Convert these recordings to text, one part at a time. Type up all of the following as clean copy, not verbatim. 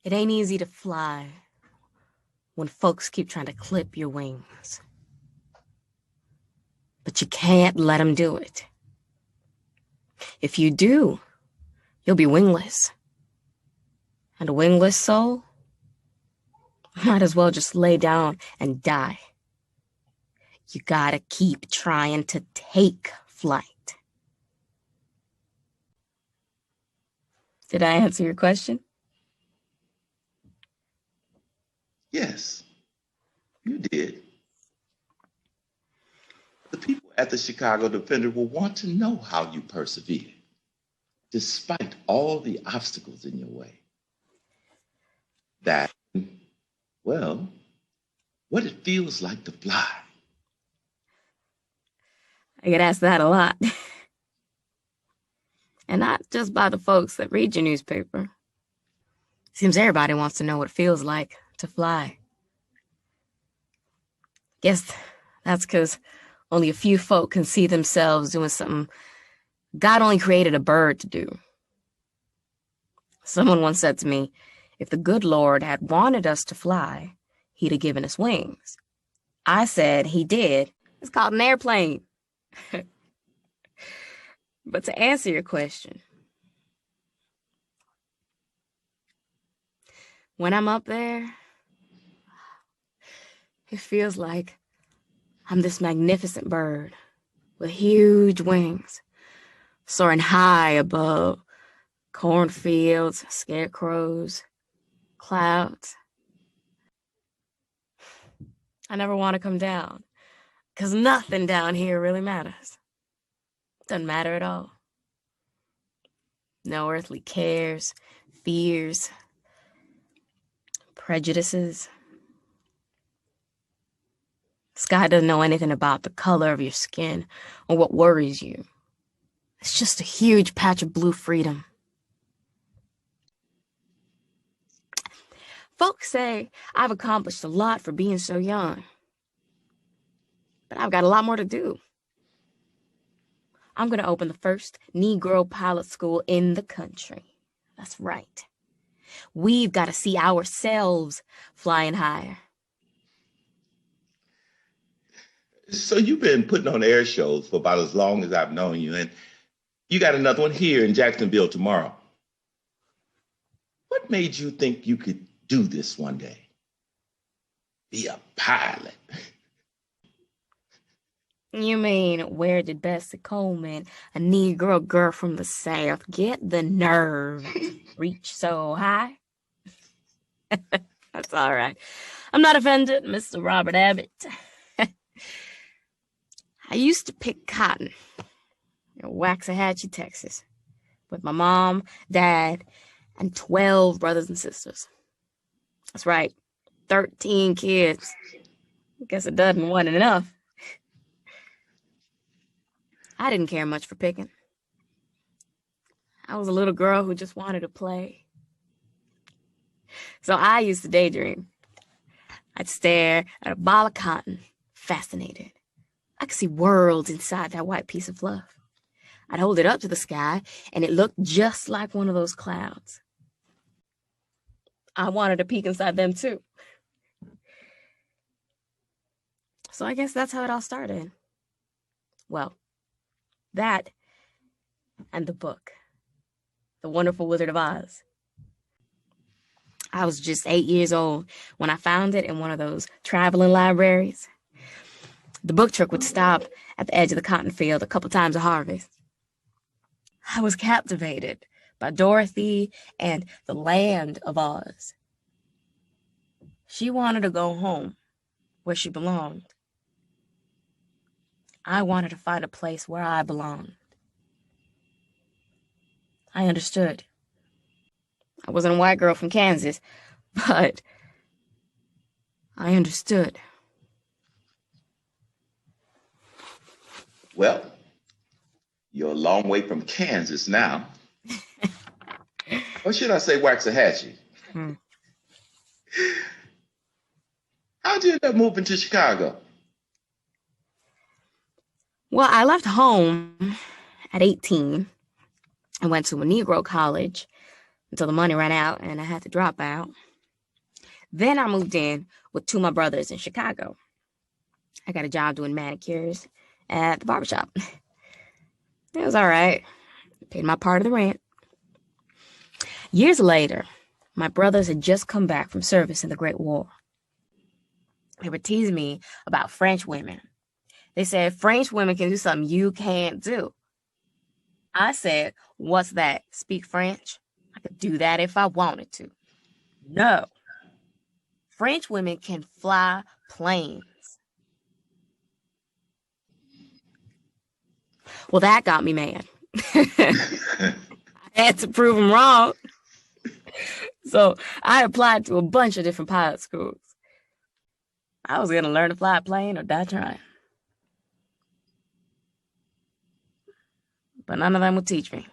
It ain't easy to fly when folks keep trying to clip your wings. But you can't let them do it. If you do, you'll be wingless. And a wingless soul might as well just lay down and die. You gotta keep trying to take flight. Did I answer your question? Yes, you did. The people at the Chicago Defender will want to know how you persevered, despite all the obstacles in your way. That, well, what it feels like to fly. I get asked that a lot. And not just by the folks that read your newspaper. Seems everybody wants to know what it feels like to fly. Guess that's because only a few folk can see themselves doing something God only created a bird to do. Someone once said to me, if the good Lord had wanted us to fly, he'd have given us wings. I said he did. It's called an airplane. But to answer your question, when I'm up there, it feels like I'm this magnificent bird with huge wings, soaring high above cornfields, scarecrows, clouds. I never want to come down, because nothing down here really matters. Doesn't matter at all. No earthly cares, fears, prejudices. The sky doesn't know anything about the color of your skin or what worries you. It's just a huge patch of blue freedom. Folks say I've accomplished a lot for being so young, but I've got a lot more to do. I'm going to open the first Negro pilot school in the country. That's right. We've got to see ourselves flying higher. So you've been putting on air shows for about as long as I've known you, and you got another one here in Jacksonville tomorrow. What made you think you could do this one day? Be a pilot. You mean, where did Bessie Coleman, a Negro girl from the South, get the nerve to reach so high? That's all right. I'm not offended, Mr. Robert Abbott. I used to pick cotton in Waxahachie, Texas, with my mom, dad, and 12 brothers and sisters. That's right, 13 kids. I guess it doesn't want enough. I didn't care much for picking. I was a little girl who just wanted to play. So I used to daydream. I'd stare at a ball of cotton, fascinated. I could see worlds inside that white piece of fluff. I'd hold it up to the sky, and it looked just like one of those clouds. I wanted to peek inside them, too. So I guess that's how it all started. Well, that and the book, The Wonderful Wizard of Oz. I was just 8 years old when I found it in one of those traveling libraries. The book truck would stop at the edge of the cotton field a couple times a harvest. I was captivated by Dorothy and the land of Oz. She wanted to go home where she belonged. I wanted to find a place where I belonged. I understood. I wasn't a white girl from Kansas, but I understood. Well, you're a long way from Kansas now. Or should I say Waxahachie? How'd you end up moving to Chicago? Well, I left home at 18 and went to a Negro college until the money ran out and I had to drop out. Then I moved in with two of my brothers in Chicago. I got a job doing manicures at the barbershop. It was all right. Paid my part of the rent. Years later, my brothers had just come back from service in the Great War. They were teasing me about French women. They said, French women can do something you can't do. I said, what's that? Speak French? I could do that if I wanted to. No. French women can fly planes. Well, that got me mad. I had to prove them wrong. So I applied to a bunch of different pilot schools. I was going to learn to fly a plane or die trying. But none of them would teach me.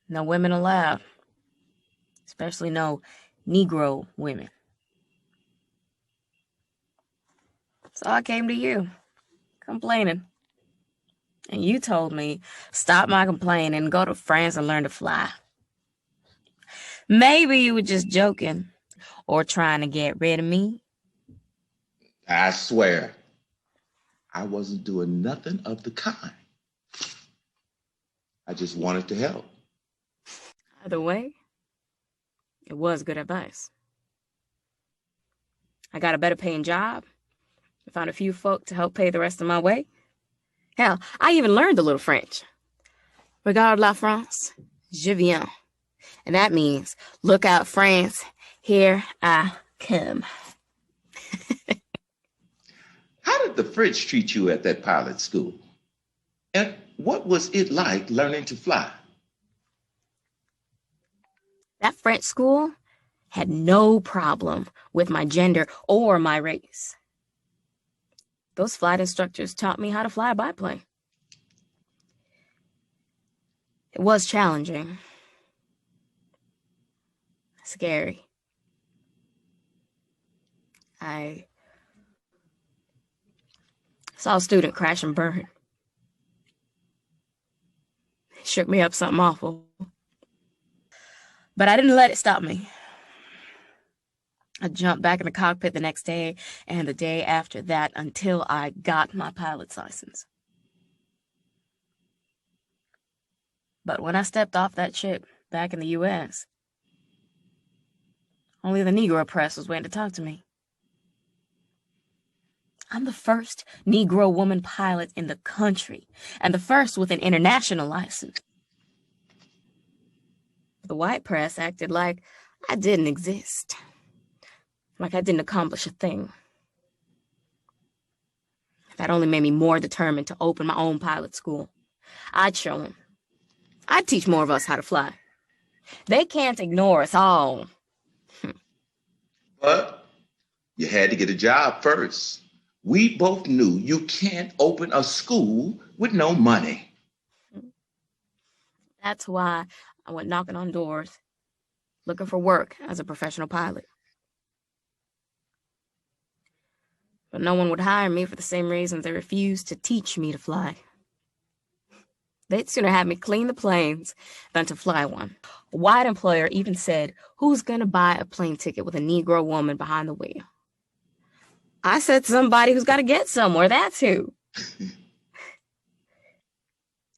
No women allowed. Especially no Negro women. So I came to you, complaining. And you told me, stop my complaining and go to France and learn to fly. Maybe you were just joking or trying to get rid of me. I swear, I wasn't doing nothing of the kind. I just wanted to help. Either way, it was good advice. I got a better paying job. I found a few folk to help pay the rest of my way. Hell, I even learned a little French. Regarde la France, je viens. And that means, look out, France, here I come. How did the French treat you at that pilot school? And what was it like learning to fly? That French school had no problem with my gender or my race. Those flight instructors taught me how to fly a biplane. It was challenging. Scary. I saw a student crash and burn. It shook me up something awful. But I didn't let it stop me. I jumped back in the cockpit the next day and the day after that until I got my pilot's license. But when I stepped off that ship back in the U.S., only the Negro press was waiting to talk to me. I'm the first Negro woman pilot in the country and the first with an international license. The white press acted like I didn't exist. Like I didn't accomplish a thing. That only made me more determined to open my own pilot school. I'd show them. I'd teach more of us how to fly. They can't ignore us all. But you had to get a job first. We both knew you can't open a school with no money. That's why I went knocking on doors, looking for work as a professional pilot. But no one would hire me for the same reasons they refused to teach me to fly. They'd sooner have me clean the planes than to fly one. A white employer even said, who's going to buy a plane ticket with a Negro woman behind the wheel? I said somebody who's got to get somewhere, that's who.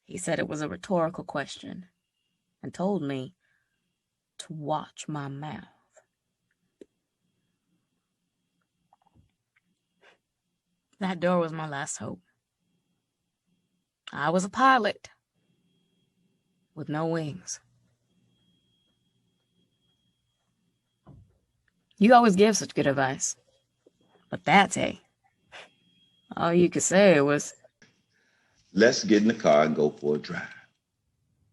He said it was a rhetorical question and told me to watch my mouth. That door was my last hope. I was a pilot with no wings. You always give such good advice. But that day, all you could say was, let's get in the car and go for a drive.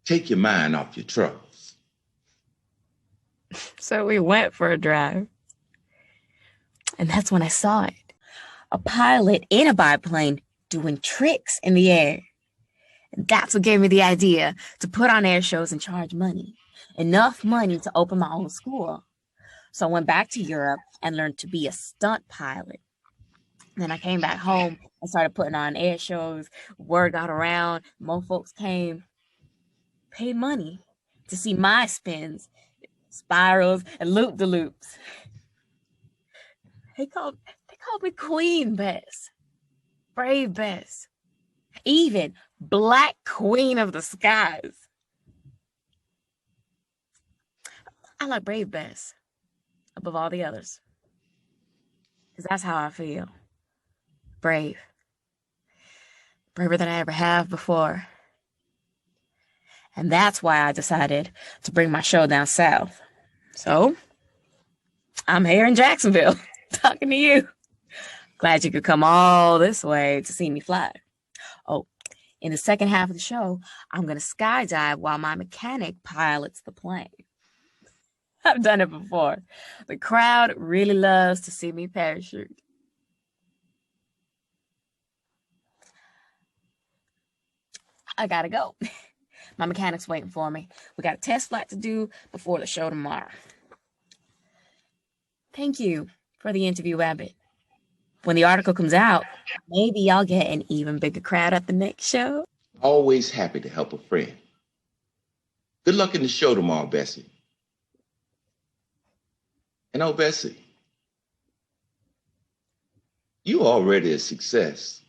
Take your mind off your troubles. So we went for a drive. And that's when I saw it. A pilot in a biplane doing tricks in the air. And that's what gave me the idea to put on air shows and charge money. Enough money to open my own school. So I went back to Europe and learned to be a stunt pilot. Then I came back home and started putting on air shows. Word got around. More folks came. paid money to see my spins, spirals, and loop-de-loops. They called me Queen Bess, Brave Bess, even Black Queen of the Skies. I like Brave Bess above all the others, because that's how I feel. Brave. Braver than I ever have before. And that's why I decided to bring my show down south. So, I'm here in Jacksonville, talking to you. Glad you could come all this way to see me fly. Oh, in the second half of the show, I'm going to skydive while my mechanic pilots the plane. I've done it before. The crowd really loves to see me parachute. I gotta go. My mechanic's waiting for me. We got a test flight to do before the show tomorrow. Thank you for the interview, Abbott. When the article comes out, maybe I'll get an even bigger crowd at the next show. Always happy to help a friend. Good luck in the show tomorrow, Bessie. And oh, Bessie, you're already a success,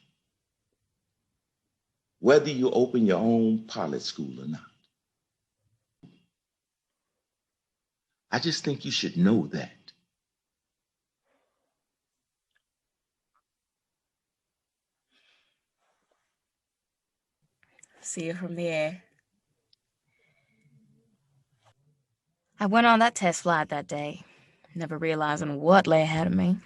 whether you open your own pilot school or not. I just think you should know that. See you from the air. I went on that test flight that day, never realizing what lay ahead of me.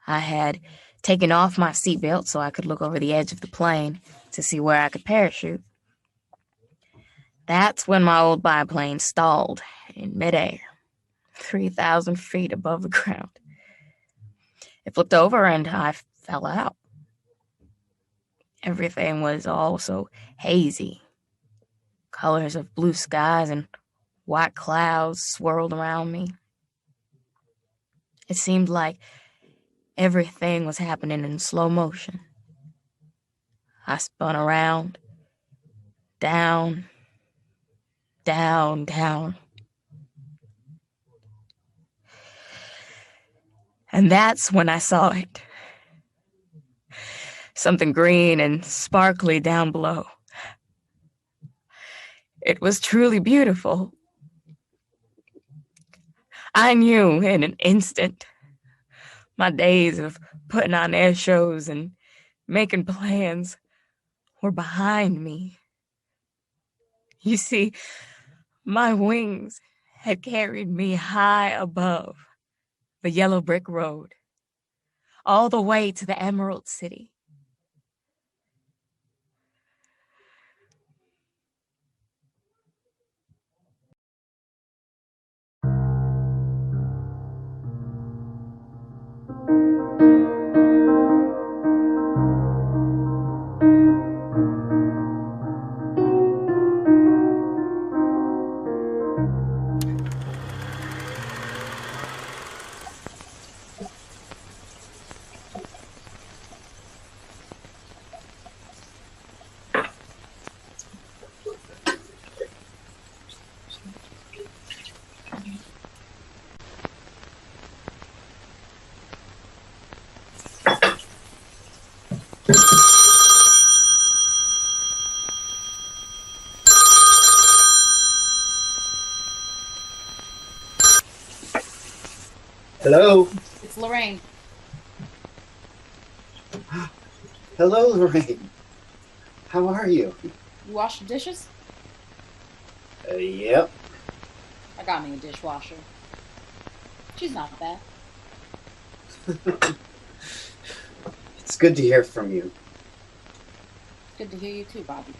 I had taken off my seatbelt so I could look over the edge of the plane to see where I could parachute. That's when my old biplane stalled in midair, 3,000 feet above the ground. It flipped over and I fell out. Everything was all so hazy. Colors of blue skies and white clouds swirled around me. It seemed like everything was happening in slow motion. I spun around, down, down, down. And that's when I saw it. Something green and sparkly down below. It was truly beautiful. I knew in an instant my days of putting on air shows and making plans were behind me. You see, my wings had carried me high above the yellow brick road, all the way to the Emerald City. Hello. It's Lorraine. Hello, Lorraine. How are you? You wash the dishes? Yep. I got me a dishwasher. She's not bad. It's good to hear from you. Good to hear you too, Bobby.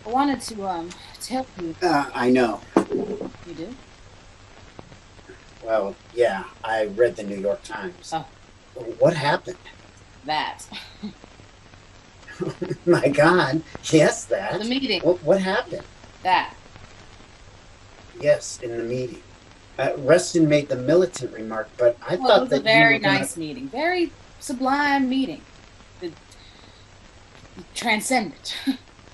I wanted to help you. I know. You do? Well, yeah, I read the New York Times. Oh. What happened? That. My God. Yes, that. The meeting. What happened? That. Yes, in the meeting. Reston made the militant remark, but I thought it was that a very you were gonna... nice meeting. Very sublime meeting. Transcendent.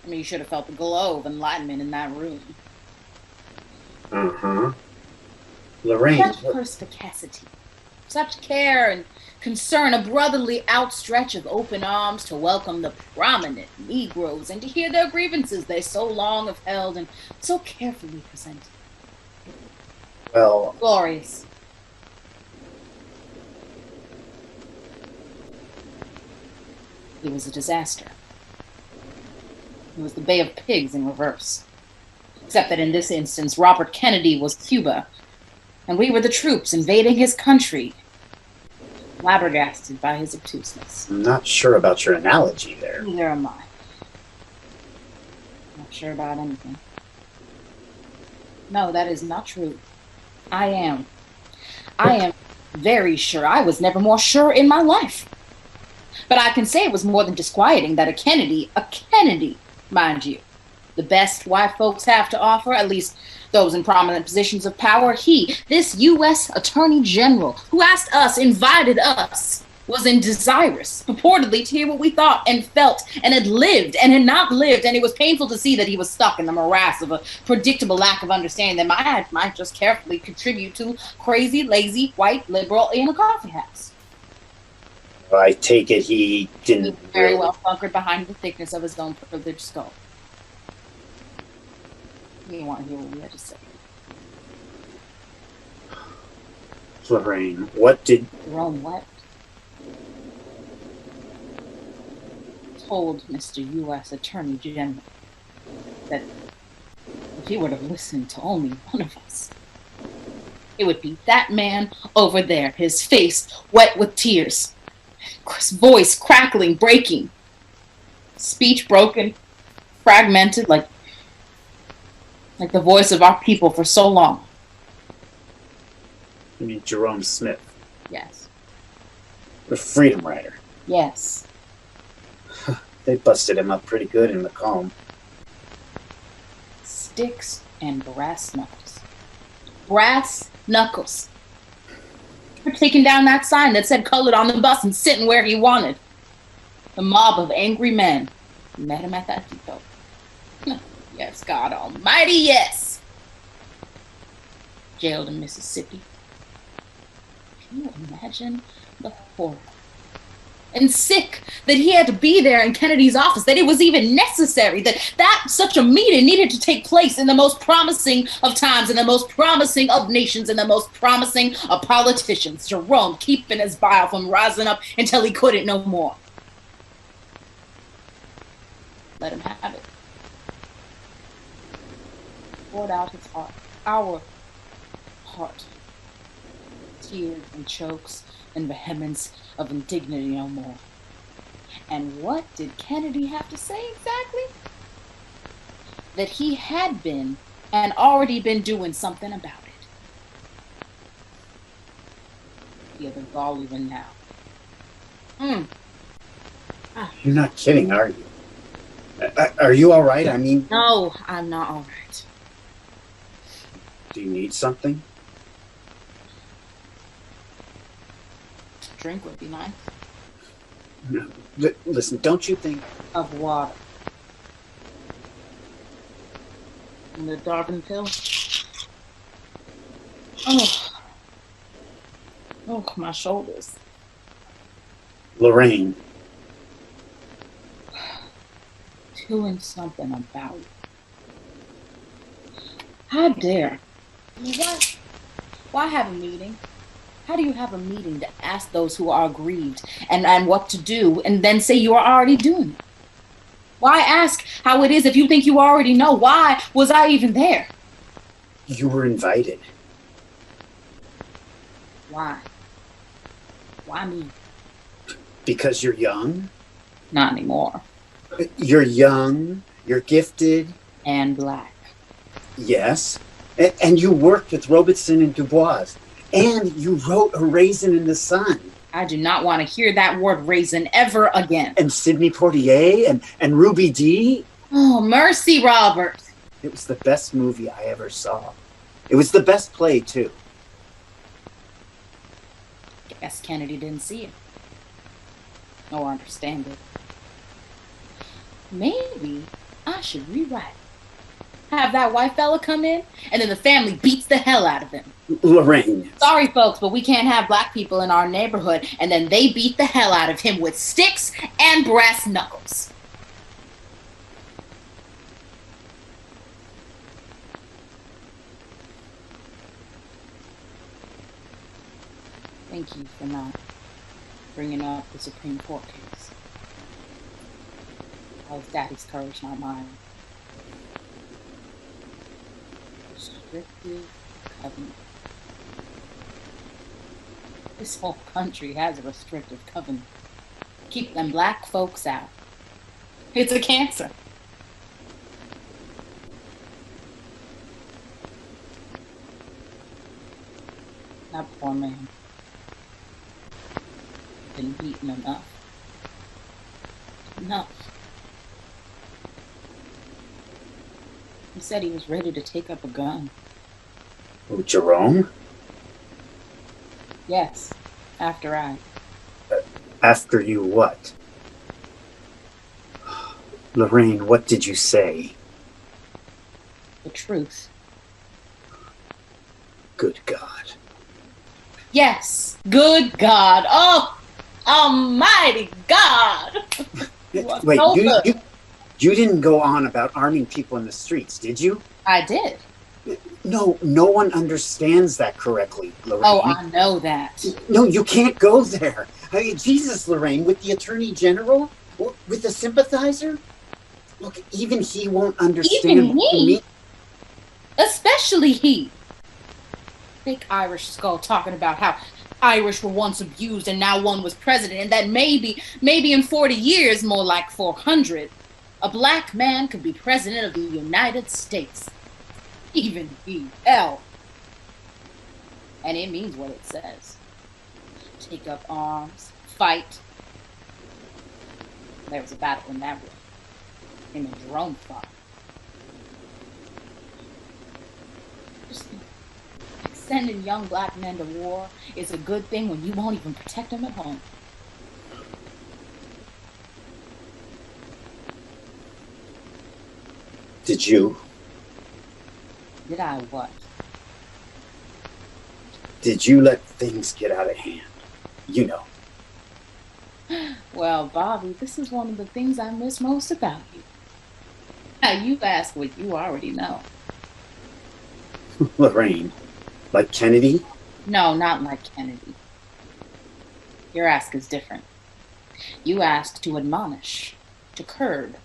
I mean, you should have felt the glow of enlightenment in that room. Uh-huh. Lorraine. Such perspicacity, such care and concern, a brotherly outstretch of open arms to welcome the prominent Negroes and to hear their grievances they so long have held and so carefully presented. Well, Glorious. It was a disaster. It was the Bay of Pigs in reverse. Except that in this instance, Robert Kennedy was Cuba, and we were the troops invading his country, flabbergasted by his obtuseness. I'm not sure about your analogy there. Neither am I. Not sure about anything. No, that is not true. I am very sure. I was never more sure in my life. But I can say it was more than disquieting that a Kennedy, mind you, the best white folks have to offer, at least those in prominent positions of power, this U.S. Attorney General, who asked us, invited us, was desirous, purportedly, to hear what we thought and felt and had lived and had not lived. And it was painful to see that he was stuck in the morass of a predictable lack of understanding that might just carefully contribute to crazy, lazy, white liberal in a coffee house. I take it he didn't. He was very well bunkered behind the thickness of his own privileged skull. He didn't want to hear what we had to say. Lorraine, what did... Jerome wept. Told Mr. U.S. Attorney General that if he were to listen to only one of us, it would be that man over there, his face wet with tears, his voice crackling, breaking, speech broken, fragmented, like the voice of our people for so long. You mean Jerome Smith? Yes. The freedom rider. Yes. They busted him up pretty good in the calm. Sticks and brass knuckles. Brass knuckles. For taking down that sign that said colored on the bus and sitting where he wanted. The mob of angry men met him at that depot. Yes, God almighty, yes. Jailed in Mississippi. Can you imagine the horror? And sick that he had to be there in Kennedy's office, that it was even necessary, that such a meeting needed to take place in the most promising of times, in the most promising of nations, in the most promising of politicians. Jerome keeping his bile from rising up until he couldn't no more. Let him have it. Poured out his heart, our heart. Tears and chokes and vehemence of indignity no more. And what did Kennedy have to say exactly? That he had been and already been doing something about it. The other gall even now. You're not kidding, are you? Are you all right? I mean... No, I'm not all right. Do you need something? Drink would be nice. No. Listen, don't you think... Of water. And the Darvin pill. Oh, my shoulders. Lorraine. Doing something about it. How dare? What? Why have a meeting? How do you have a meeting to ask those who are aggrieved and what to do and then say you are already doing it? Why ask how it is if you think you already know? Why was I even there? You were invited. Why? Why me? Because you're young? Not anymore. You're young, you're gifted. And black. Yes. And you worked with Robertson and Dubois. And you wrote A Raisin in the Sun. I do not want to hear that word raisin ever again. And Sidney Poitier and Ruby Dee. Oh, mercy, Robert. It was the best movie I ever saw. It was the best play, too. Guess Kennedy didn't see it. Or understand it. Maybe I should rewrite it. Have that white fella come in, and then the family beats the hell out of him. Lorraine. Sorry, folks, but we can't have black people in our neighborhood, and then they beat the hell out of him with sticks and brass knuckles. Thank you for not bringing up the Supreme Court case. That was Daddy's courage, not mine. Restrictive covenant. This whole country has a restrictive covenant. Keep them black folks out. It's a cancer. That poor man. Been beaten enough. Enough. He said he was ready to take up a gun. Oh, Jerome? Yes, after I. After you what? Lorraine, what did you say? The truth. Good God. Yes, good God. Oh, almighty God. Wait, you didn't go on about arming people in the streets, did you? I did. No one understands that correctly, Lorraine. Oh, I know that. No, you can't go there. I mean, Jesus, Lorraine, with the Attorney General? With the sympathizer? Look, even he won't understand. Even he? Especially he. Thick Irish skull talking about how Irish were once abused and now one was president, and that maybe in 40 years, more like 400, a black man could be president of the United States. Even he, hell. And it means what it says. Take up arms, fight. There was a battle in that room. Him and Jerome fought. Just think, sending young black men to war is a good thing when you won't even protect them at home. Did you? Did I what? Did you let things get out of hand? You know. Well, Bobby, this is one of the things I miss most about you. Now, you ask what you already know. Lorraine, like Kennedy? No, not like Kennedy. Your ask is different. You asked to admonish, to curb.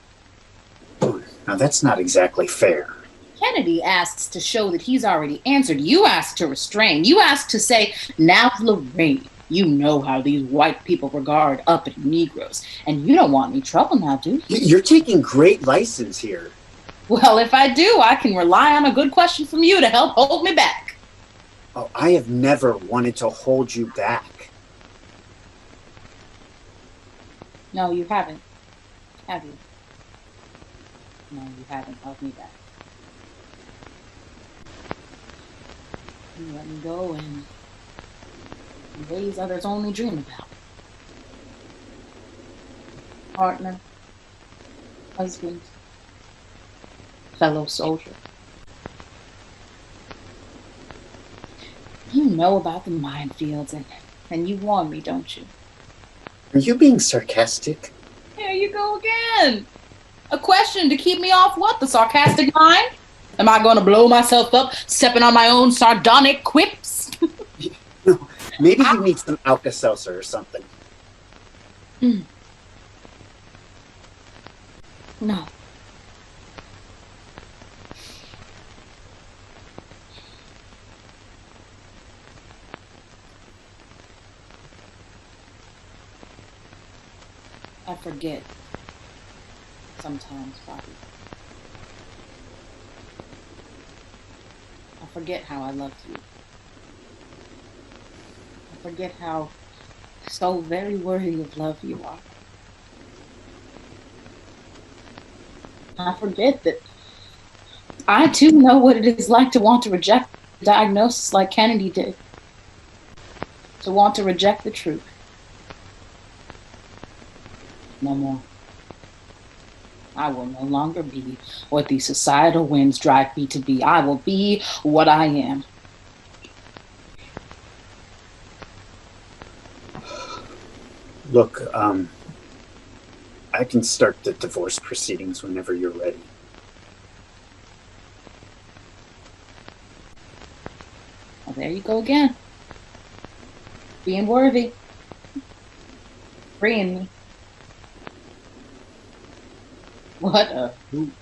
Oh, now that's not exactly fair. Kennedy asks to show that he's already answered. You ask to restrain. You ask to say, now, Lorraine, you know how these white people regard uppity Negroes, and you don't want any trouble now, do you? You're taking great license here. Well, if I do, I can rely on a good question from you to help hold me back. Oh, I have never wanted to hold you back. No, you haven't. Have you? No, you haven't held me back. You let me go in ways others only dream about. Partner, husband, fellow soldier. You know about the minefields, and you warn me, don't you? Are you being sarcastic? Here you go again. A question to keep me off what? The sarcastic mind? Am I going to blow myself up stepping on my own sardonic quips? No, maybe you need some Alka-Seltzer or something. No. I forget sometimes, Bobby. I forget how I loved you. I forget how so very worthy of love you are. I forget that I too know what it is like to want to reject the diagnosis like Kennedy did. To want to reject the truth. No more. I will no longer be what the societal winds drive me to be. I will be what I am. Look, I can start the divorce proceedings whenever you're ready. Well, there you go again. Being worthy. Freeing me. What a hoot.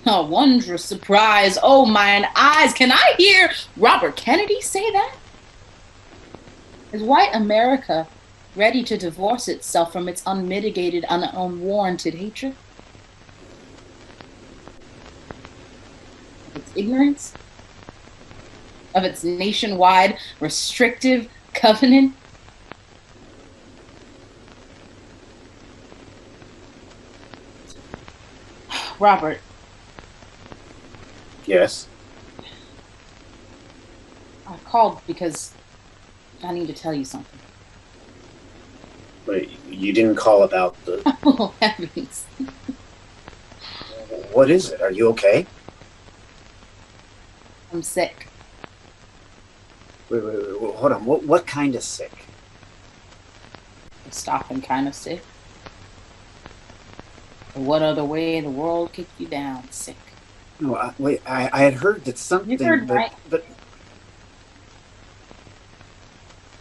A wondrous surprise. Oh, mine eyes. Can I hear Robert Kennedy say that? Is white America ready to divorce itself from its unmitigated and unwarranted hatred? Of its ignorance? Of its nationwide restrictive covenant? Robert. Yes? I called because I need to tell you something. But you didn't call about the... Oh, heavens. What is it? Are you okay? I'm sick. Wait, hold on. What kind of sick? I'm stopping kind of sick. What other way the world kicked you down, sick? No, I had heard that something... You heard right. But...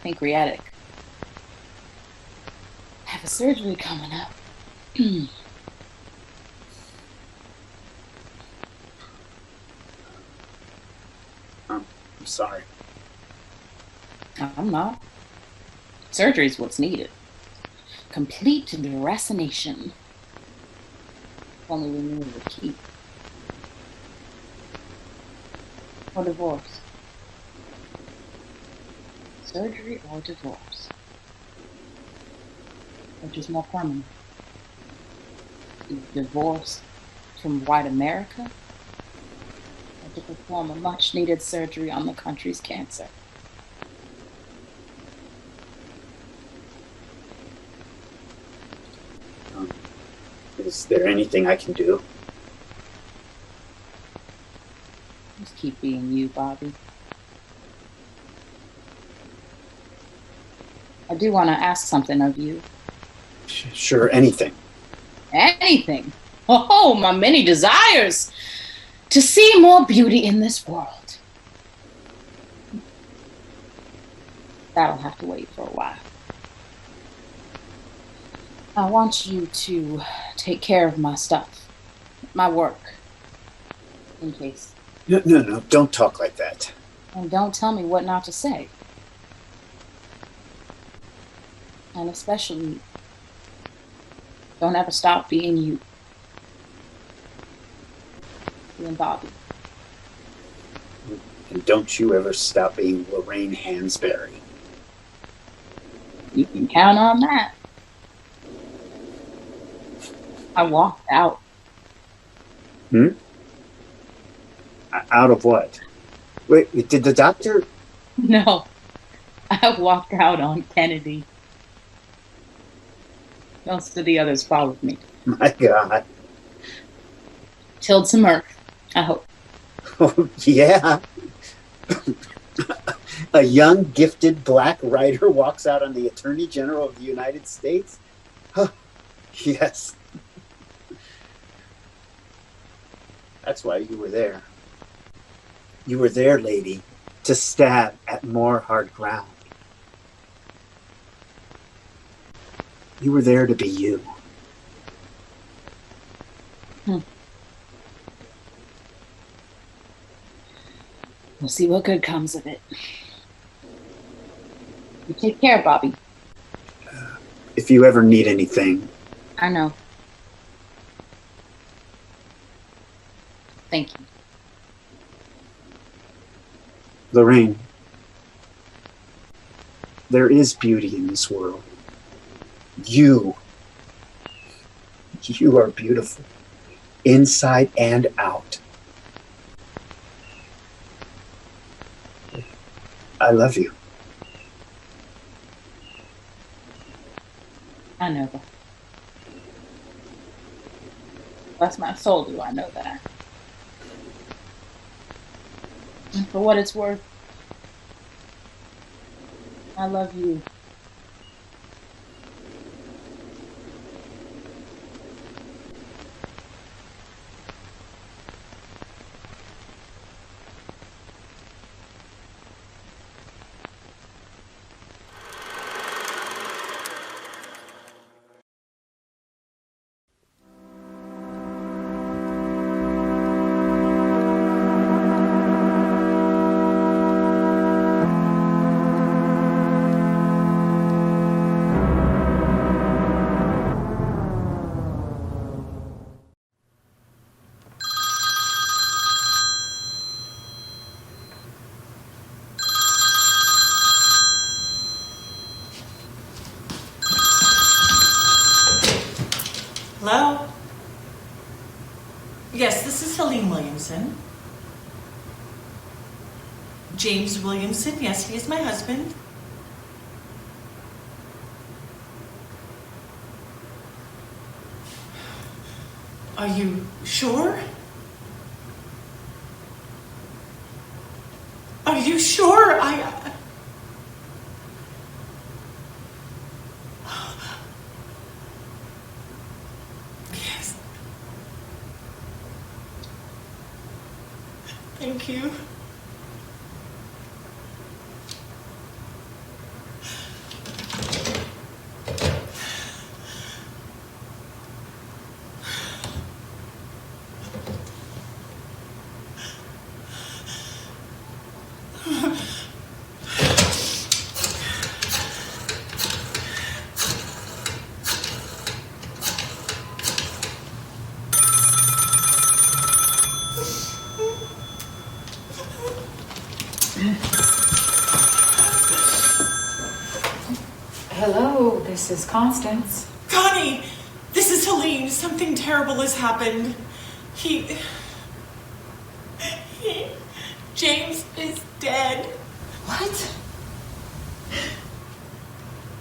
Pancreatic. I have a surgery coming up. I'm sorry. I'm not. Surgery is what's needed. Complete deracination. Only remove the key. Or divorce. Surgery or divorce. Which is more permanent? Divorce from white America? Or to perform a much needed surgery on the country's cancer? Is there anything I can do? Just keep being you, Bobby. I do want to ask something of you. Sure, anything. Anything? Oh, my many desires to see more beauty in this world. That'll have to wait for a while. I want you to take care of my stuff, my work, in case. No, don't talk like that. And don't tell me what not to say. And especially, don't ever stop being you. Being Bobby. And don't you ever stop being Lorraine Hansberry. You can count on that. I walked out. Out of what? Wait, did the doctor... No. I walked out on Kennedy. Most of the others followed me. My God. Tilled some earth, I hope. Oh, yeah. A young, gifted black writer walks out on the Attorney General of the United States? Huh. Yes. That's why you were there. You were there, lady, to stab at more hard ground. You were there to be you. We'll see what good comes of it. You take care, Bobby. If you ever need anything. I know. Thank you. Lorraine, there is beauty in this world. You are beautiful, inside and out. I love you. I know that. Bless my soul, do I know that. And for what it's worth, I love you. Hello? Yes, this is Helene Williamson. James Williamson, yes, he is my husband. Are you sure? Are you sure? Yes. Thank you. Hello, this is Constance. Connie, this is Helene. Something terrible has happened. James is dead. What?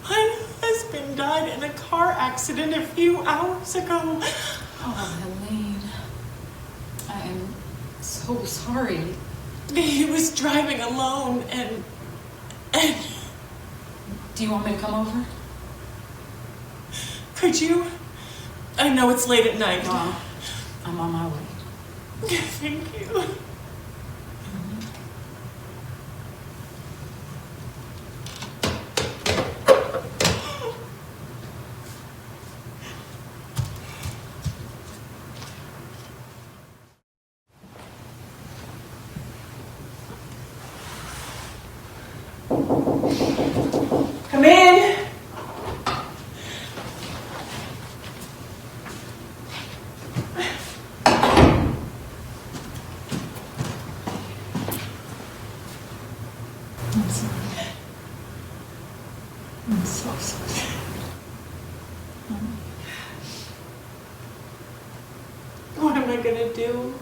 My husband died in a car accident a few hours ago. Oh, Helene. I am so sorry. He was driving alone and... Do you want me to come over? Could you? I know it's late at night. Well, I'm on my way. Thank you. Come in. I'm sorry. I'm so sorry. What am I gonna do?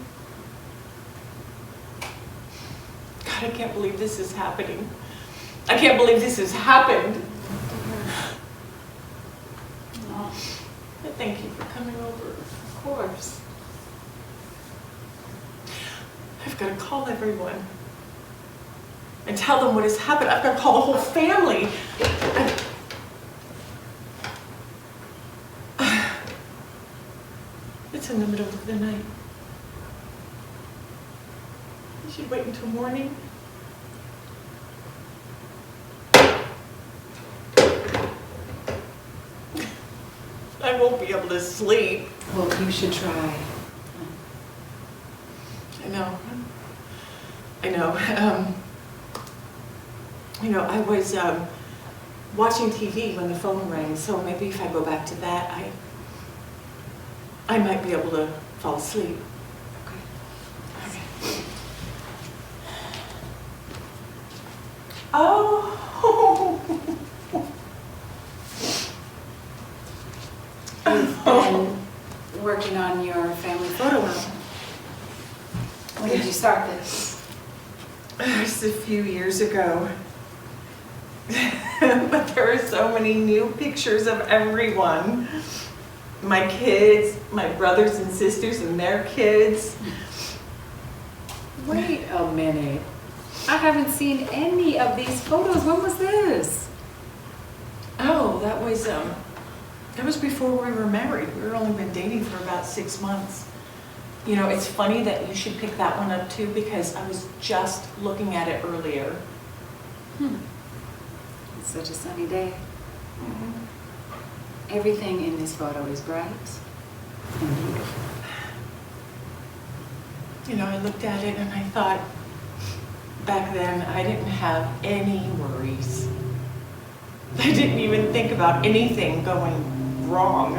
God, I can't believe this is happening. I can't believe this has happened. No. But thank you for coming over, of course. I've got to call everyone and tell them what has happened. I've got to call the whole family. It's in the middle of the night. You should wait until morning. I won't be able to sleep. Well, you should try. I know. I was watching TV when the phone rang, so maybe if I go back to that, I might be able to fall asleep. Okay. Oh. You've been working on your family photo album. When did you start this? Just a few years ago. But there are so many new pictures of everyone. my kids, my brothers and sisters and their kids. Wait a minute. I haven't seen any of these photos. When was this? Oh, that was before we were married. We were only been dating for about 6 months. You know, it's funny that you should pick that one up too, because I was just looking at it earlier. It's such a sunny day. Everything in this photo is bright and beautiful. You know, I looked at it and I thought, back then I didn't have any worries. I didn't even think about anything going wrong.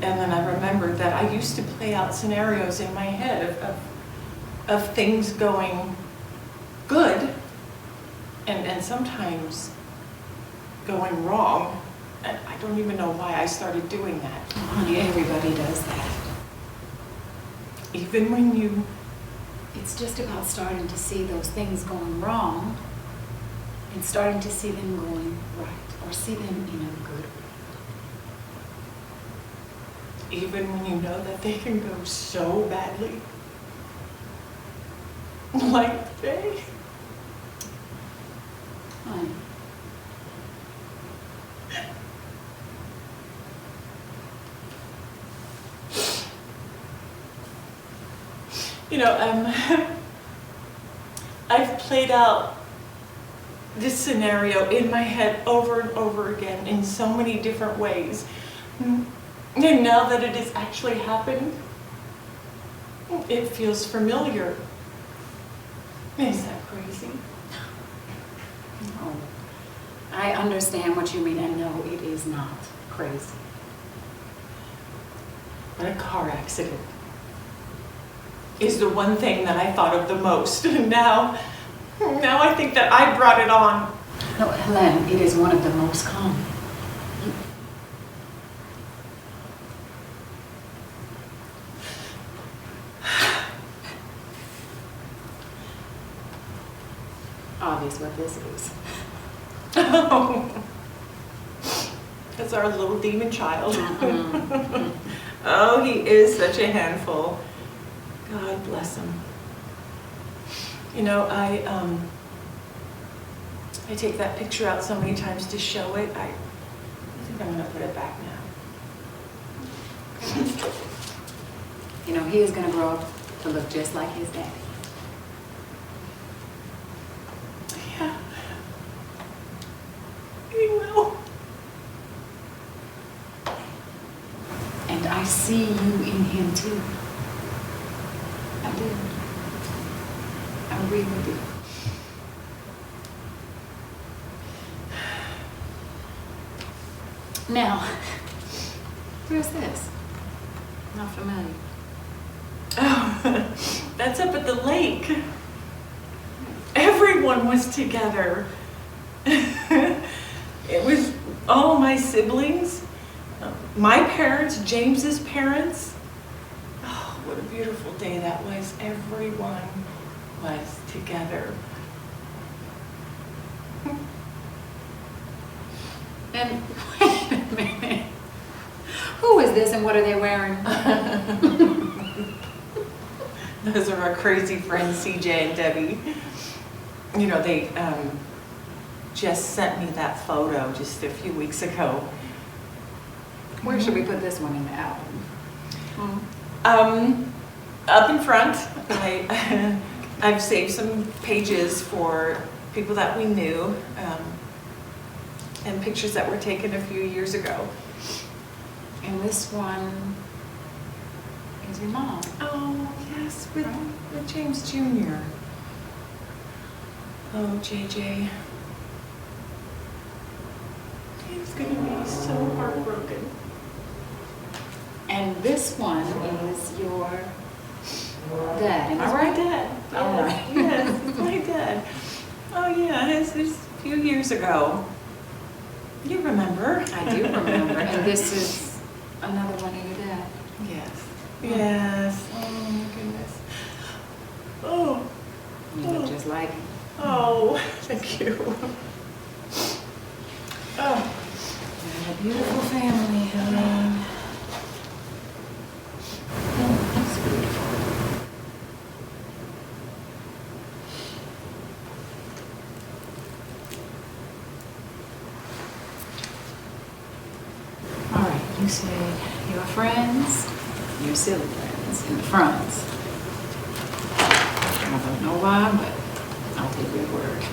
And then I remembered that I used to play out scenarios in my head of things going good and sometimes going wrong. And I don't even know why I started doing that. Oh, honey, everybody does that. Even when you... It's just about starting to see those things going wrong and starting to see them going right, or see them in a good way. Even when you know that they can go so badly. Like today. Honey. You know, I've played out this scenario in my head over and over again in so many different ways. And now that it has actually happened, it feels familiar. Is that crazy? No. I understand what you mean, and no, it is not crazy. But a car accident is the one thing that I thought of the most. Now I think that I brought it on. No, Helen, it is one of the most common. Obvious what this is. Oh, that's our little demon child. Oh, he is such a handful. God bless him. You know, I take that picture out so many times to show it. I think I'm gonna put it back now. You know, he is going to grow up to look just like his daddy. Yeah. He will. And I see you in him too. I do. I really do. Now, where's this? Not familiar. Oh, that's up at the lake. Everyone was together. It was all my siblings, my parents, James's parents. Oh, what a beautiful day that was. Everyone was together. And wait a minute. Who is this and what are they wearing? Those are our crazy friends, CJ and Debbie. You know, they just sent me that photo just a few weeks ago. Where should we put this one in the album? Up in front, I've saved some pages for people that we knew, and pictures that were taken a few years ago. And this one is your mom. Oh, yes, with James Jr. Oh, JJ. He's gonna be so heartbroken. And this one is your dad. Am I That's right? my dad. All right. Yes, it's my dad. Oh, yeah, it's a few years ago. You remember? I do remember. And this is another one of your dad. Yes. Yes. Oh, my goodness. Oh. You look just like him. Oh, thank you. Oh. What a beautiful family, Helen. say your friends, your silly friends in the fronts. I don't know why, but I'll take your word.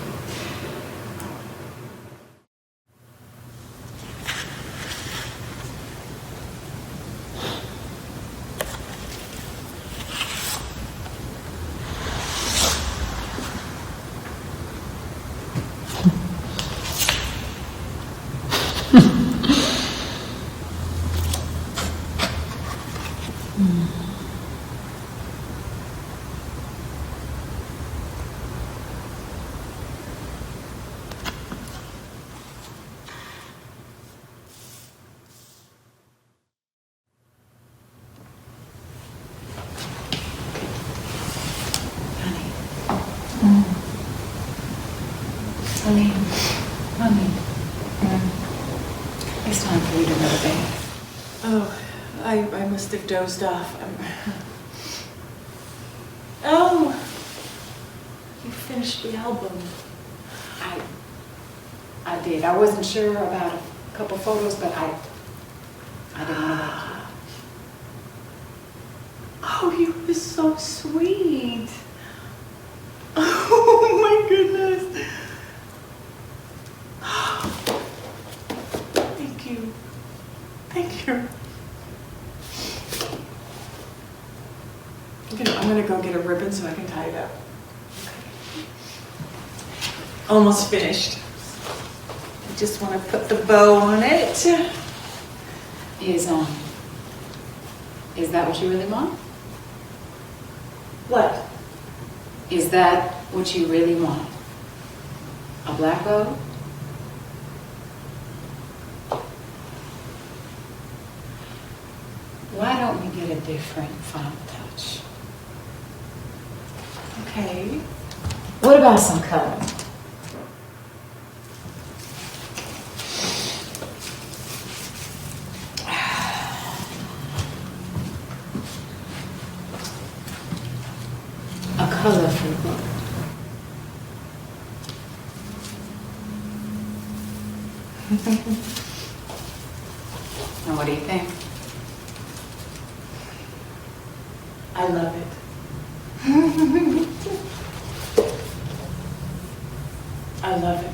Honey, it's time for you to go to bed. Oh, I must have dozed off. Oh, you finished the album. I did. I wasn't sure about a couple photos, but I didn't want to wake you. Oh, you were so sweet. Oh my goodness. Thank you. Thank you. I'm gonna go get a ribbon so I can tie it up. Almost finished. I just want to put the bow on it. Is that what you really want? What? Is that what you really want? A black bow? Why don't we get a different final touch? Okay. What about some color? A colorful book. And what do you think? I love it. I love it.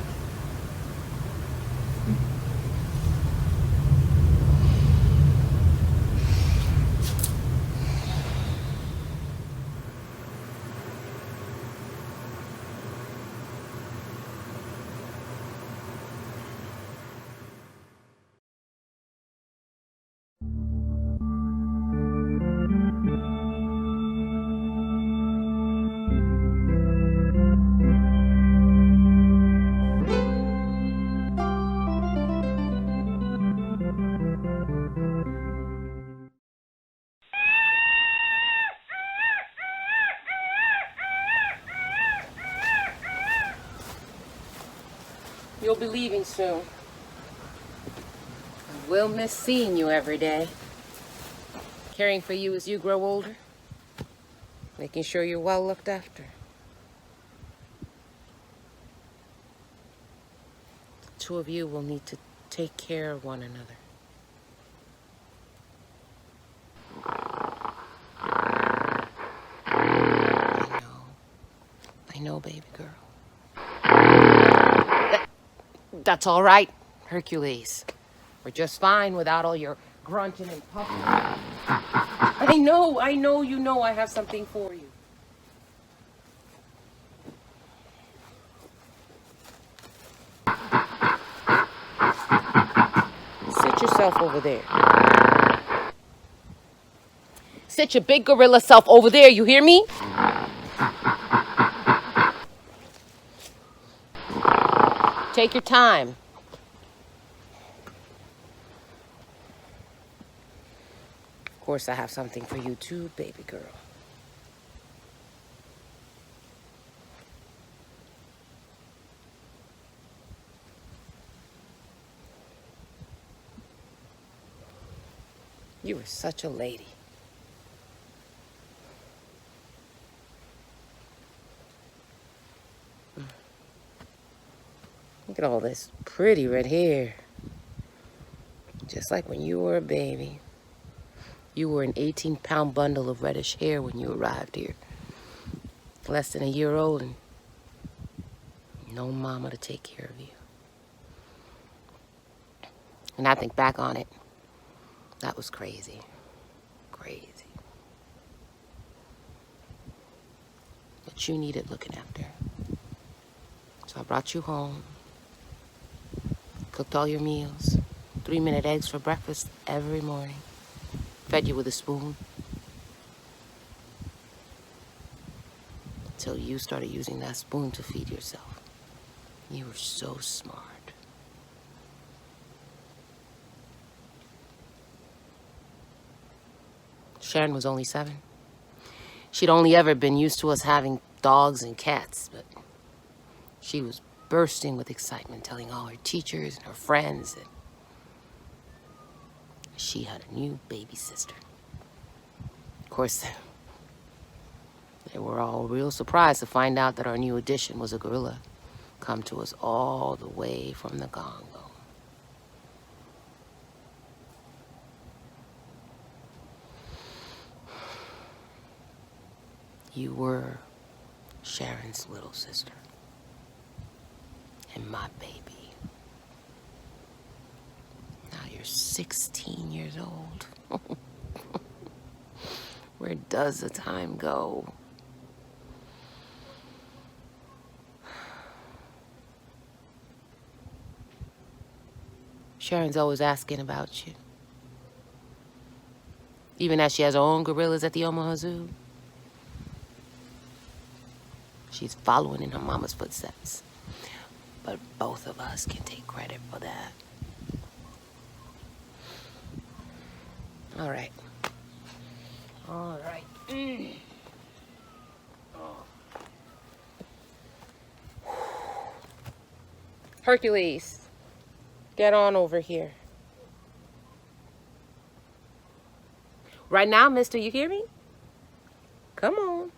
You'll be leaving soon. I will miss seeing you every day. Caring for you as you grow older. Making sure you're well looked after. The two of you will need to take care of one another. I know, baby girl. That's all right, Hercules. We're just fine without all your grunting and puffing. I know you know I have something for you. Sit yourself over there. Sit your big gorilla self over there, you hear me? Take your time. Of course, I have something for you too, baby girl. You are such a lady. Look at all this pretty red hair. Just like when you were a baby. You were an 18-pound bundle of reddish hair when you arrived here. Less than a year old and no mama to take care of you. And I think back on it, that was crazy. Crazy. But you needed looking after. So I brought you home, cooked all your meals, 3-minute eggs for breakfast every morning, fed you with a spoon, until you started using that spoon to feed yourself. You were so smart. Sharon was only 7. She'd only ever been used to us having dogs and cats, but she was bursting with excitement, telling all her teachers and her friends that she had a new baby sister. Of course, they were all real surprised to find out that our new addition was a gorilla, come to us all the way from the Congo. You were Sharon's little sister and my baby. Now you're 16 years old. Where does the time go? Sharon's always asking about you. Even as she has her own gorillas at the Omaha Zoo. She's following in her mama's footsteps. But both of us can take credit for that. All right. All right. Hercules, get on over here. Right now, mister, you hear me? Come on.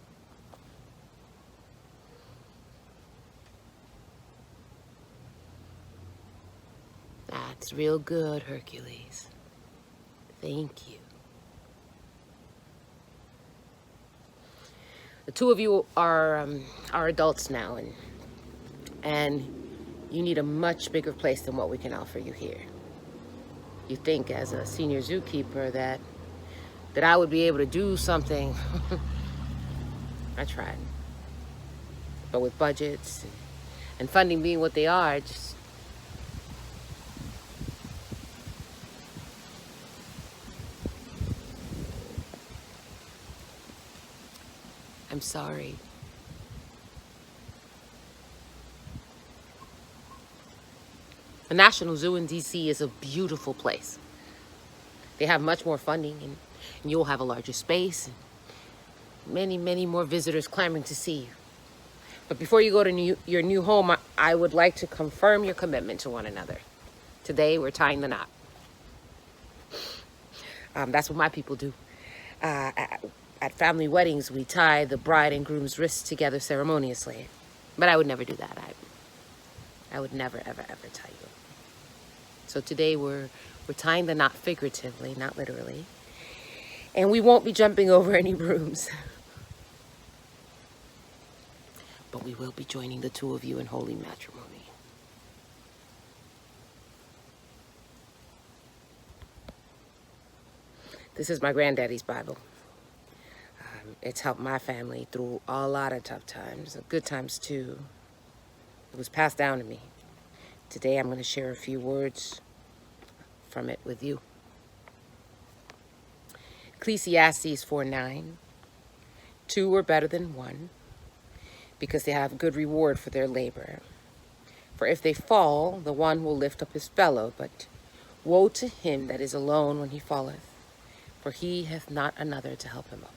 That's real good, Hercules. Thank you. The two of you are adults now, and you need a much bigger place than what we can offer you here. You think as a senior zookeeper that I would be able to do something. I tried. But with budgets and funding being what they are, I'm sorry. The National Zoo in DC is a beautiful place. They have much more funding, and you'll have a larger space, and many, many more visitors clamoring to see you. But before you go to your new home, I would like to confirm your commitment to one another. Today, we're tying the knot. That's what my people do. At family weddings, we tie the bride and groom's wrists together ceremoniously. But I would never do that. I would never, ever, ever tie you. So today we're tying the knot figuratively, not literally. And we won't be jumping over any brooms. But we will be joining the two of you in holy matrimony. This is my granddaddy's Bible. It's helped my family through a lot of tough times, good times too. It was passed down to me. Today I'm going to share a few words from it with you. Ecclesiastes 4:9. 2 are better than 1, because they have good reward for their labor. For if they fall, the one will lift up his fellow, but woe to him that is alone when he falleth, for he hath not another to help him up.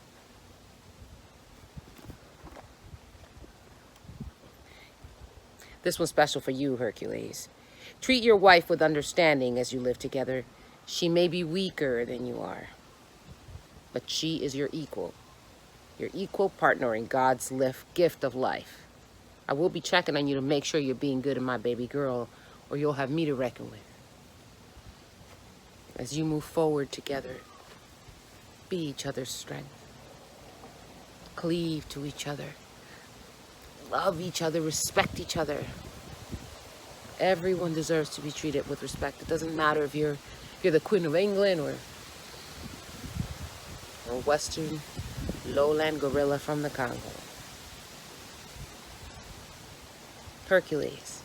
This one's special for you, Hercules. Treat your wife with understanding as you live together. She may be weaker than you are, but she is your equal partner in God's gift of life. I will be checking on you to make sure you're being good to my baby girl, or you'll have me to reckon with. As you move forward together, be each other's strength. Cleave to each other. Love each other, respect each other. Everyone deserves to be treated with respect. It doesn't matter if you're the Queen of England or Western lowland gorilla from the Congo. Hercules,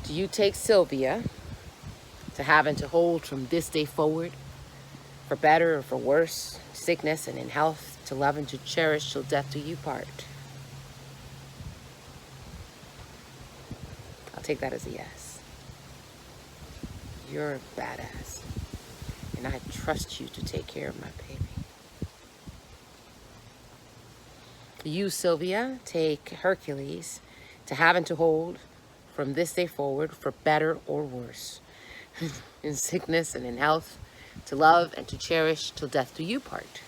do you take Sylvia to have and to hold from this day forward, for better or for worse, sickness and in health, to love and to cherish till death do you part? I'll take that as a yes. You're a badass, and I trust you to take care of my baby. You, Sylvia, take Hercules to have and to hold from this day forward, for better or worse, in sickness and in health, to love and to cherish till death do you part.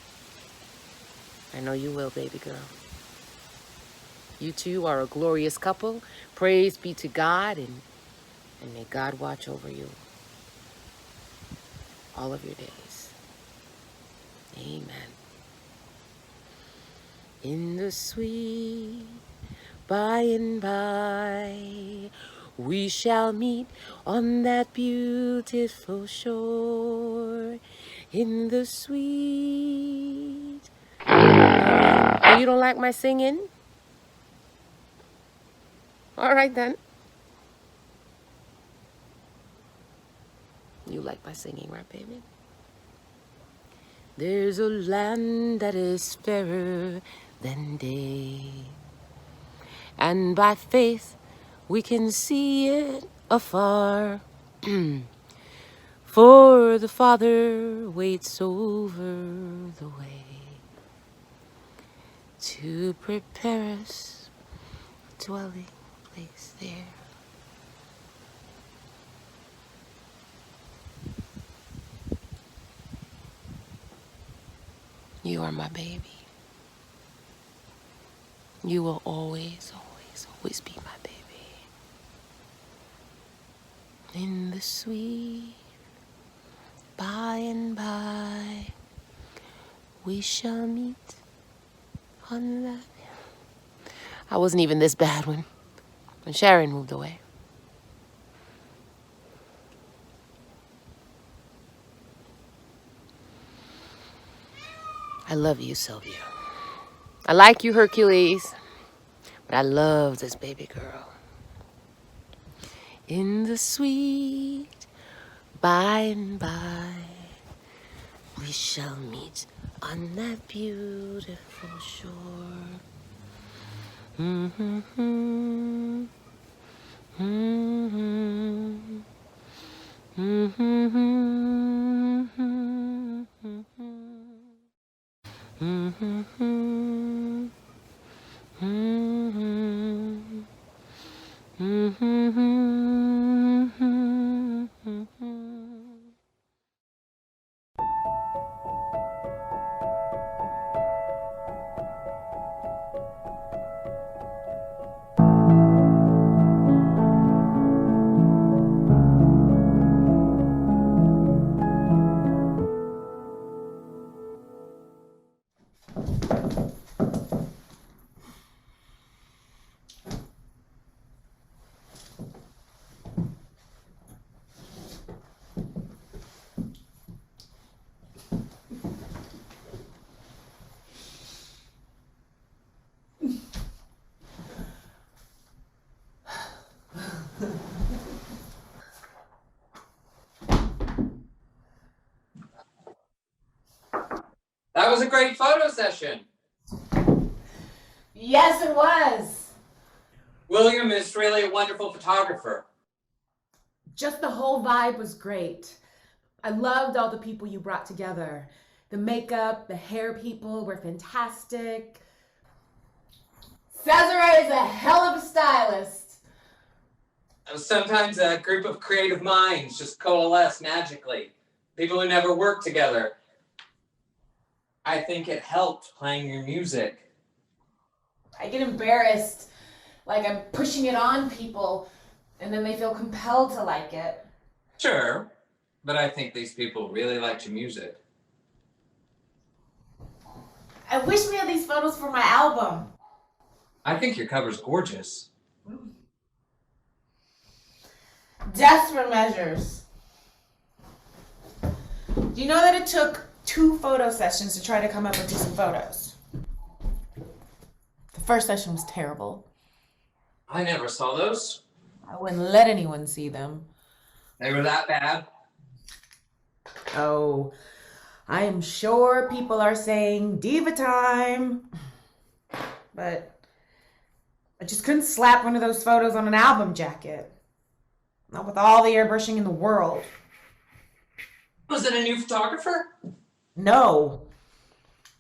I know you will, baby girl. You two are a glorious couple. Praise be to God, and may God watch over you all of your days. Amen. In the sweet by and by, we shall meet on that beautiful shore. In the sweet. Oh, you don't like my singing? All right then. You like my singing, right, baby? There's a land that is fairer than day, and by faith we can see it afar. For the Father waits over the way to prepare us a dwelling place there. You are my baby. You will always, always, always be my baby. In the sweet by and by, we shall meet on that. I wasn't even this bad when Sharon moved away. I love you, Sylvia. I like you, Hercules, but I love this baby girl. In the sweet by and by, we shall meet on that beautiful shore. Mm-hmm. Mm-hmm. Mm-hmm. Mm-hmm. That was a great photo session. Yes, it was. William is really a wonderful photographer. Just the whole vibe was great. I loved all the people you brought together. The makeup, the hair people were fantastic. Cesare is a hell of a stylist. Sometimes a group of creative minds just coalesce magically. People who never work together. I think it helped playing your music. I get embarrassed, like I'm pushing it on people, and then they feel compelled to like it. Sure, But I think these people really liked your music. I wish we had these photos for my album. I think your cover's gorgeous. Desperate measures. Do you know that it took 2 photo sessions to try to come up with decent photos? The first session was terrible. I never saw those. I wouldn't let anyone see them. They were that bad? Oh, I am sure people are saying diva time. But I just couldn't slap one of those photos on an album jacket. Not with all the airbrushing in the world. Was it a new photographer? No.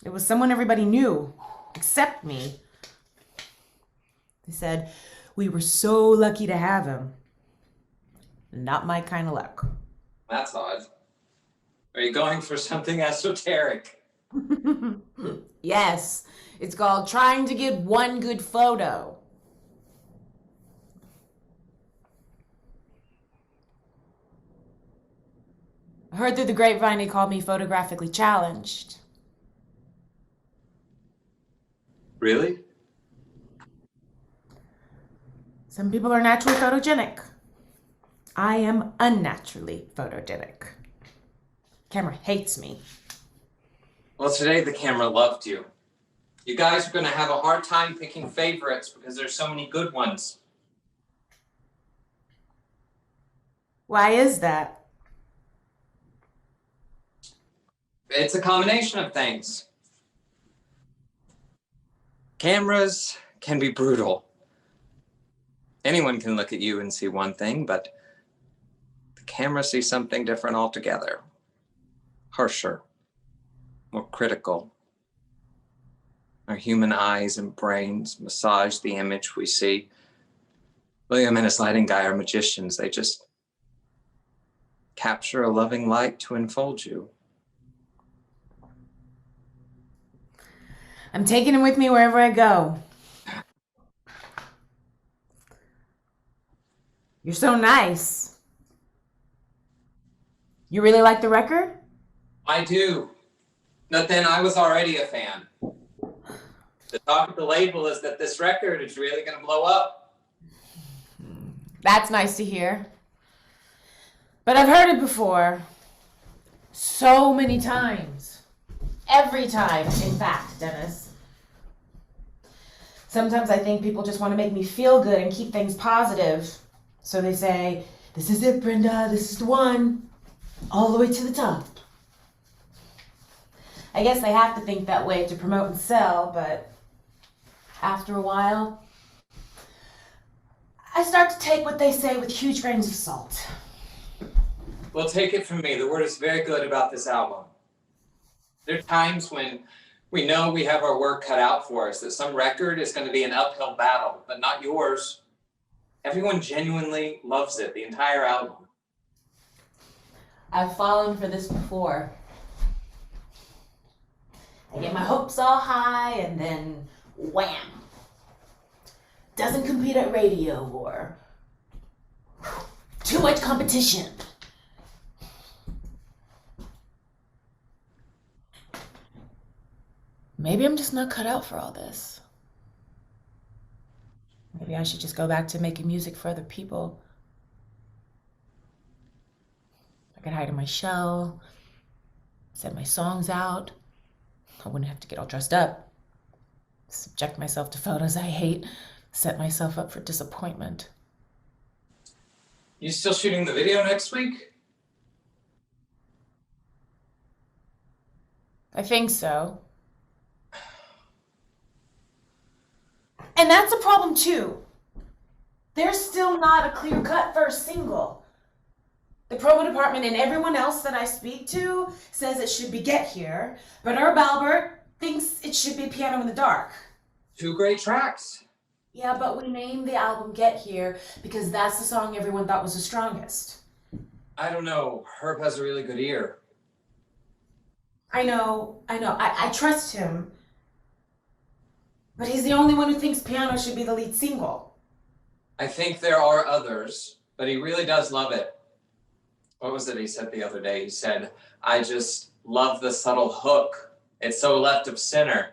It was someone everybody knew, except me. They said, we were so lucky to have him. Not my kind of luck. That's odd. Are you going for something esoteric? Yes, it's called trying to get one good photo. I heard through the grapevine they called me photographically challenged. Really? Some people are naturally photogenic. I am unnaturally photogenic. Camera hates me. Well, today the camera loved you. You guys are going to have a hard time picking favorites because there's so many good ones. Why is that? It's a combination of things. Cameras can be brutal. Anyone can look at you and see one thing, but the camera sees something different altogether. Harsher, more critical. Our human eyes and brains massage the image we see. William and his lighting guy are magicians. They just capture a loving light to enfold you. I'm taking him with me wherever I go. You're so nice. You really like the record? I do. But then I was already a fan. The talk of the label is that this record is really going to blow up. That's nice to hear. But I've heard it before. So many times. Every time, in fact, Dennis. Sometimes I think people just want to make me feel good and keep things positive. So they say, this is it, Brenda, this is the one. All the way to the top. I guess they have to think that way to promote and sell, but after a while, I start to take what they say with huge grains of salt. Well, take it from me. The word is very good about this album. There are times when we know we have our work cut out for us, that some record is going to be an uphill battle, but not yours. Everyone genuinely loves it, the entire album. I've fallen for this before. I get my hopes all high and then wham. Doesn't compete at radio or too much competition. Maybe I'm just not cut out for all this. Maybe I should just go back to making music for other people. I could hide in my shell, send my songs out. I wouldn't have to get all dressed up, subject myself to photos I hate, set myself up for disappointment. You still shooting the video next week? I think so. And that's a problem too. There's still not a clear-cut first single. The promo department and everyone else that I speak to says it should be Get Here, but Herb Albert thinks it should be Piano in the Dark. 2 great tracks. Yeah, but we named the album Get Here because that's the song everyone thought was the strongest. I don't know. Herb has a really good ear. I know. I trust him. But he's the only one who thinks Piano should be the lead single. I think there are others, but he really does love it. What was it he said the other day? He said, I just love the subtle hook. It's so left of center.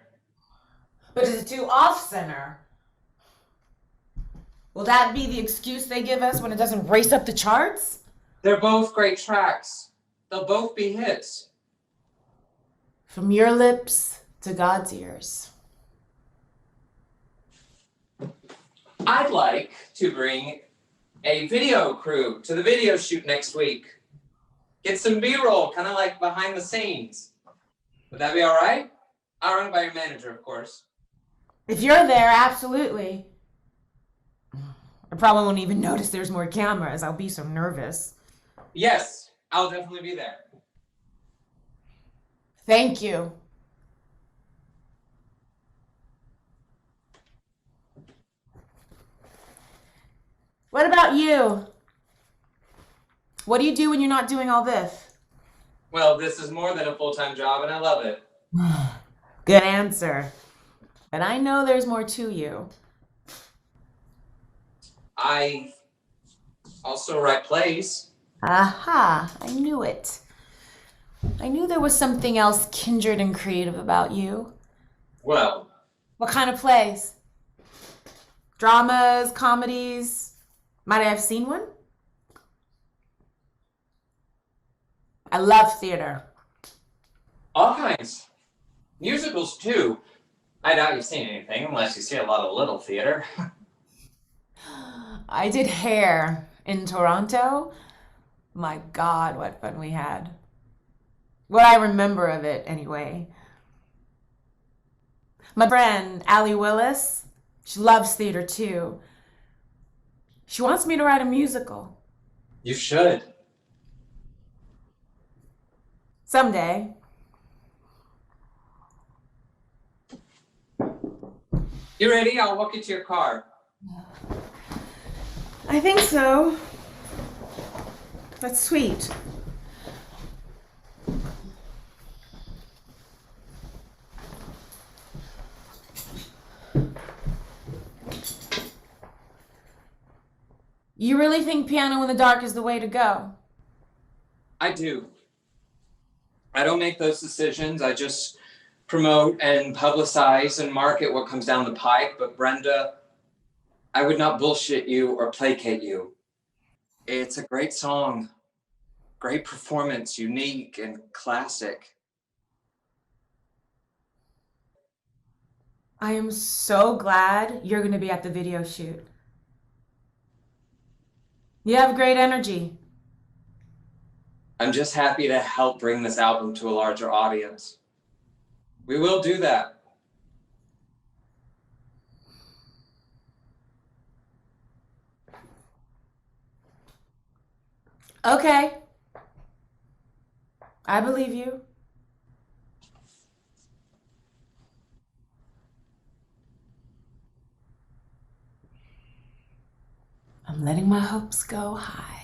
But is it too off center? Will that be the excuse they give us when it doesn't race up the charts? They're both great tracks. They'll both be hits. From your lips to God's ears. I'd like to bring a video crew to the video shoot next week. Get some B-roll, kind of like behind the scenes. Would that be all right? I'll run it by your manager, of course. If you're there, absolutely. I probably won't even notice there's more cameras. I'll be so nervous. Yes, I'll definitely be there. Thank you. What about you? What do you do when you're not doing all this? Well, this is more than a full-time job, and I love it. Good answer. But I know there's more to you. I also write plays. Aha, I knew it. I knew there was something else kindred and creative about you. Well, What kind of plays? Dramas, comedies? Might I have seen one? I love theater. all kinds. Musicals, too. I doubt you've seen anything unless you see a lot of little theater. I did Hair in Toronto. My God, what fun we had. What I remember of it, anyway. My friend, Allie Willis, she loves theater, too. She wants me to write a musical. You should. Someday. You ready? I'll walk you to your car. I think so. That's sweet. You really think piano in the dark is the way to go? I do. I don't make those decisions. I just promote and publicize and market what comes down the pike. But Brenda, I would not bullshit you or placate you. It's a great song, great performance, unique and classic. I am so glad you're going to be at the video shoot. You have great energy. I'm just happy to help bring this album to a larger audience. We will do that. Okay. I believe you. I'm letting my hopes go high.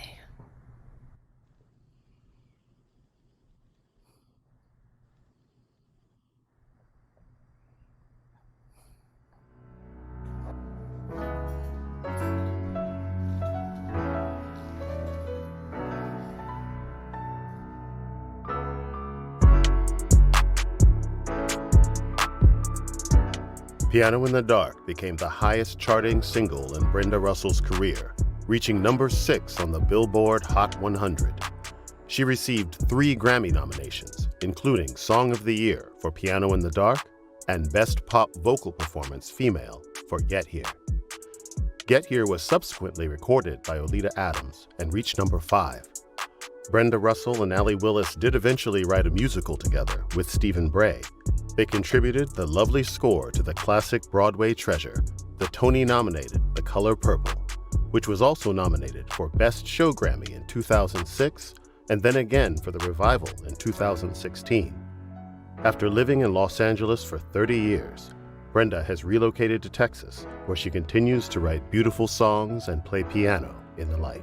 Piano in the Dark became the highest charting single in Brenda Russell's career, reaching number 6 on the Billboard Hot 100. She received 3 Grammy nominations, including Song of the Year for Piano in the Dark and Best Pop Vocal Performance Female for Get Here. Get Here was subsequently recorded by Oleta Adams and reached number 5. Brenda Russell and Allie Willis did eventually write a musical together with Stephen Bray. They contributed the lovely score to the classic Broadway treasure, the Tony-nominated The Color Purple, which was also nominated for Best Show Grammy in 2006 and then again for the revival in 2016. After living in Los Angeles for 30 years, Brenda has relocated to Texas, where she continues to write beautiful songs and play piano in the light.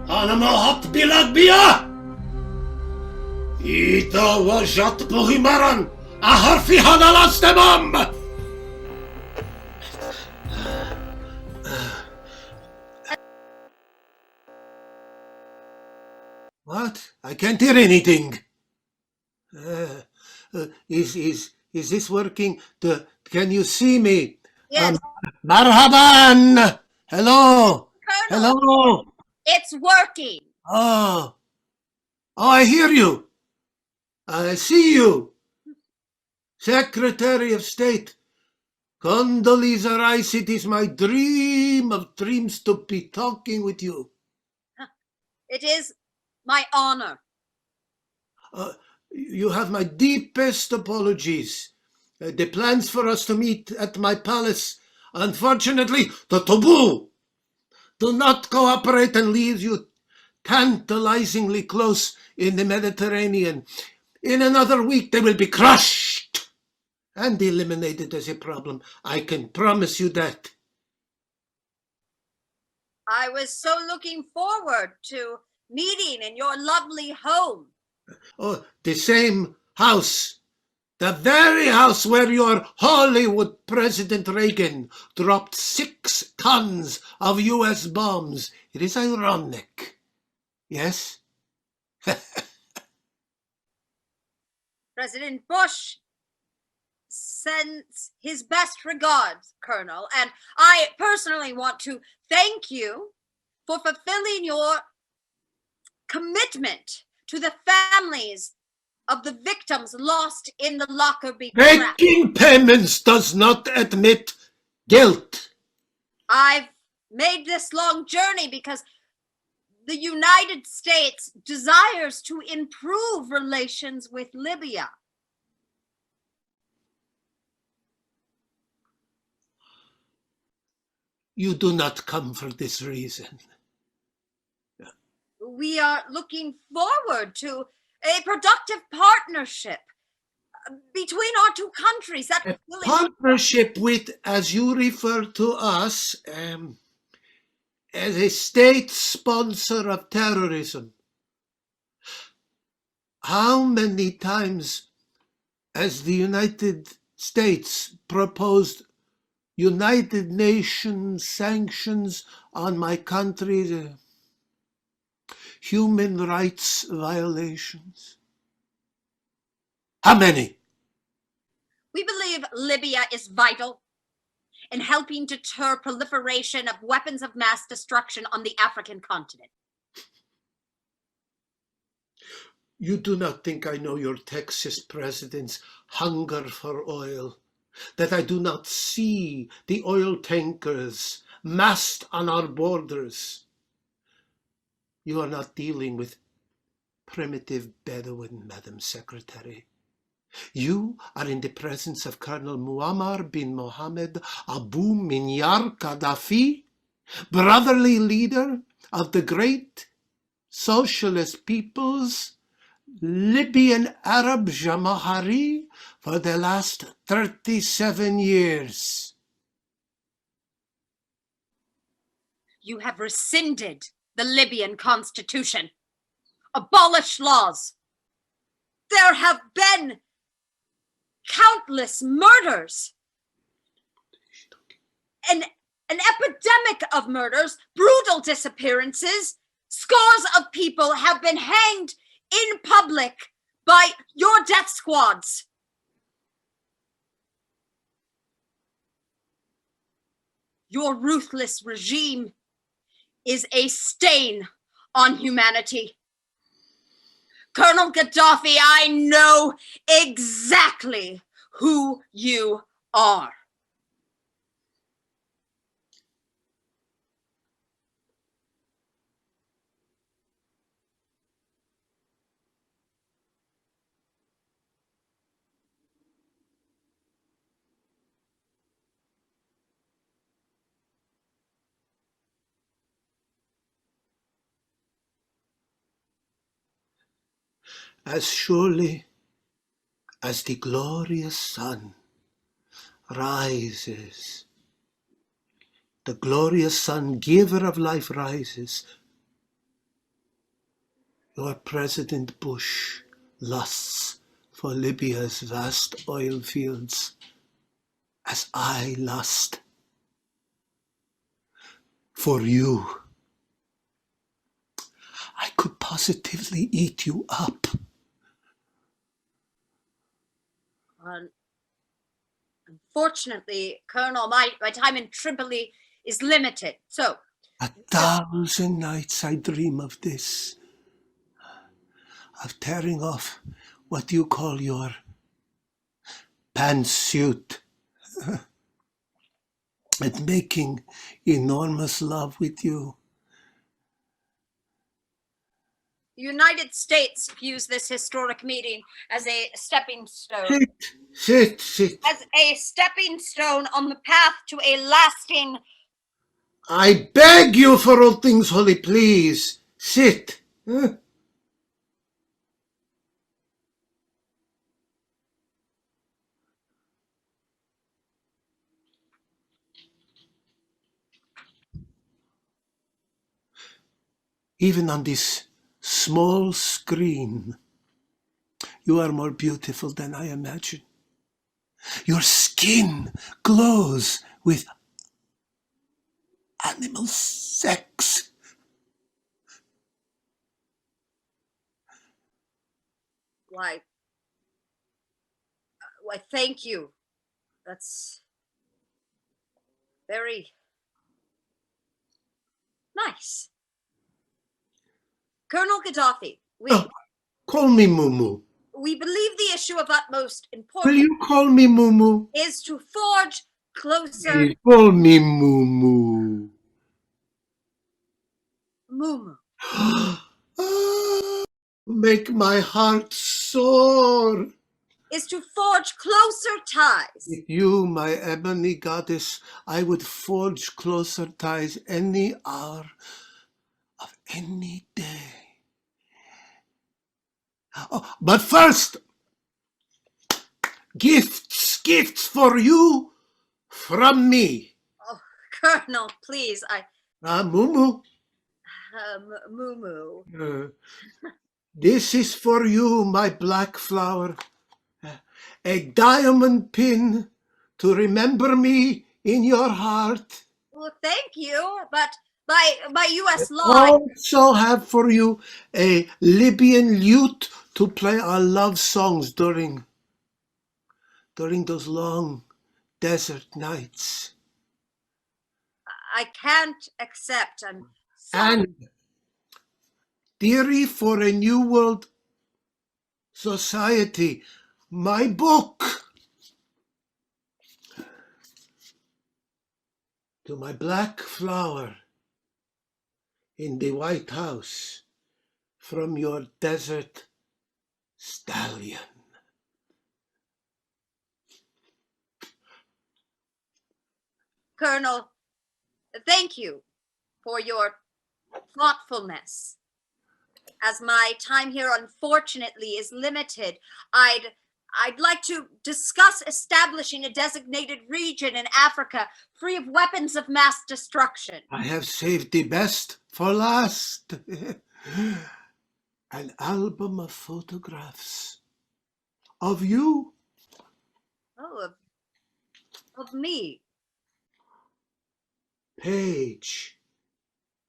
Anamohat bilagbia! Ita wajat buhimaran! Aharfi hanalas demam! What? I can't hear anything. Is this working? Can you see me? Yes. Marhaban! Hello! Colonel, Hello! it's working. Oh, I hear you. I see you. Secretary of State, Condoleezza Rice, it is my dream of dreams to be talking with you. It is my honor. You have my deepest apologies. The plans for us to meet at my palace, unfortunately, the taboo do not cooperate and leave you tantalizingly close in the Mediterranean. In another week, they will be crushed and eliminated as a problem. I can promise you that. I was so looking forward to meeting in your lovely home. Oh, the same house. The very house where your Hollywood President Reagan dropped 6 tons of U.S. bombs. It is ironic. Yes? President Bush sends his best regards, Colonel, and I personally want to thank you for fulfilling your commitment to the families of the victims lost in the Lockerbie crash. Making payments does not admit guilt. I've made this long journey because the United States desires to improve relations with Libya. You do not come for this reason. We are looking forward to a productive partnership between our two countries. That will Partnership with, as you refer to us, as a state sponsor of terrorism. How many times has the United States proposed United Nations sanctions on my country's human rights violations? How many? We believe Libya is vital in helping deter proliferation of weapons of mass destruction on the African continent. You do not think I know your Texas president's hunger for oil, that I do not see the oil tankers massed on our borders. You are not dealing with primitive Bedouin, Madam Secretary. You are in the presence of Colonel Muammar bin Mohammed Abu Minyar Gaddafi, brotherly leader of the great socialist peoples, Libyan Arab Jamahiri, for the last 37 years. You have rescinded the Libyan constitution, abolished laws. There have been countless murders, an epidemic of murders, brutal disappearances. Scores of people have been hanged in public by your death squads. Your ruthless regime is a stain on humanity. Colonel Gaddafi, I know exactly who you are. As surely as the glorious sun rises, the glorious sun, giver of life, rises, Your President Bush lusts for Libya's vast oil fields, as I lust for you. I could positively eat you up. Unfortunately, Colonel, my time in Tripoli is limited. So, 1,000 nights I dream of this, of tearing off what you call your pantsuit and making enormous love with you. the United States views this historic meeting as a stepping stone. Sit. As a stepping stone on the path to a lasting... I beg you for all things holy, please. Sit. Even on this small screen, you are more beautiful than I imagine. Your skin glows with animal sex. Why, thank you. That's very nice. Colonel Gaddafi, Call me Mumu. we believe the issue of utmost importance Will you call me Mumu? is to forge closer... Please call me Mumu. Mumu. Make my heart soar. Is to forge closer ties. With you, my ebony goddess, I would forge closer ties any hour of any day. Oh, but first, gifts for you from me. Oh, Colonel, please, Mumu. Mumu. This is for you, my black flower. A diamond pin to remember me in your heart. Well, thank you, but by U.S. law... I also have for you a Libyan lute to play our love songs during those long desert nights. I can't accept. I'm sorry. And Theory for a New World Society, my book. To my black flower in the White House from your desert stallion. Colonel, thank you for your thoughtfulness. As my time here unfortunately is limited, I'd like to discuss establishing a designated region in Africa free of weapons of mass destruction. I have saved the best for last. An album of photographs of you. Oh, of me. Page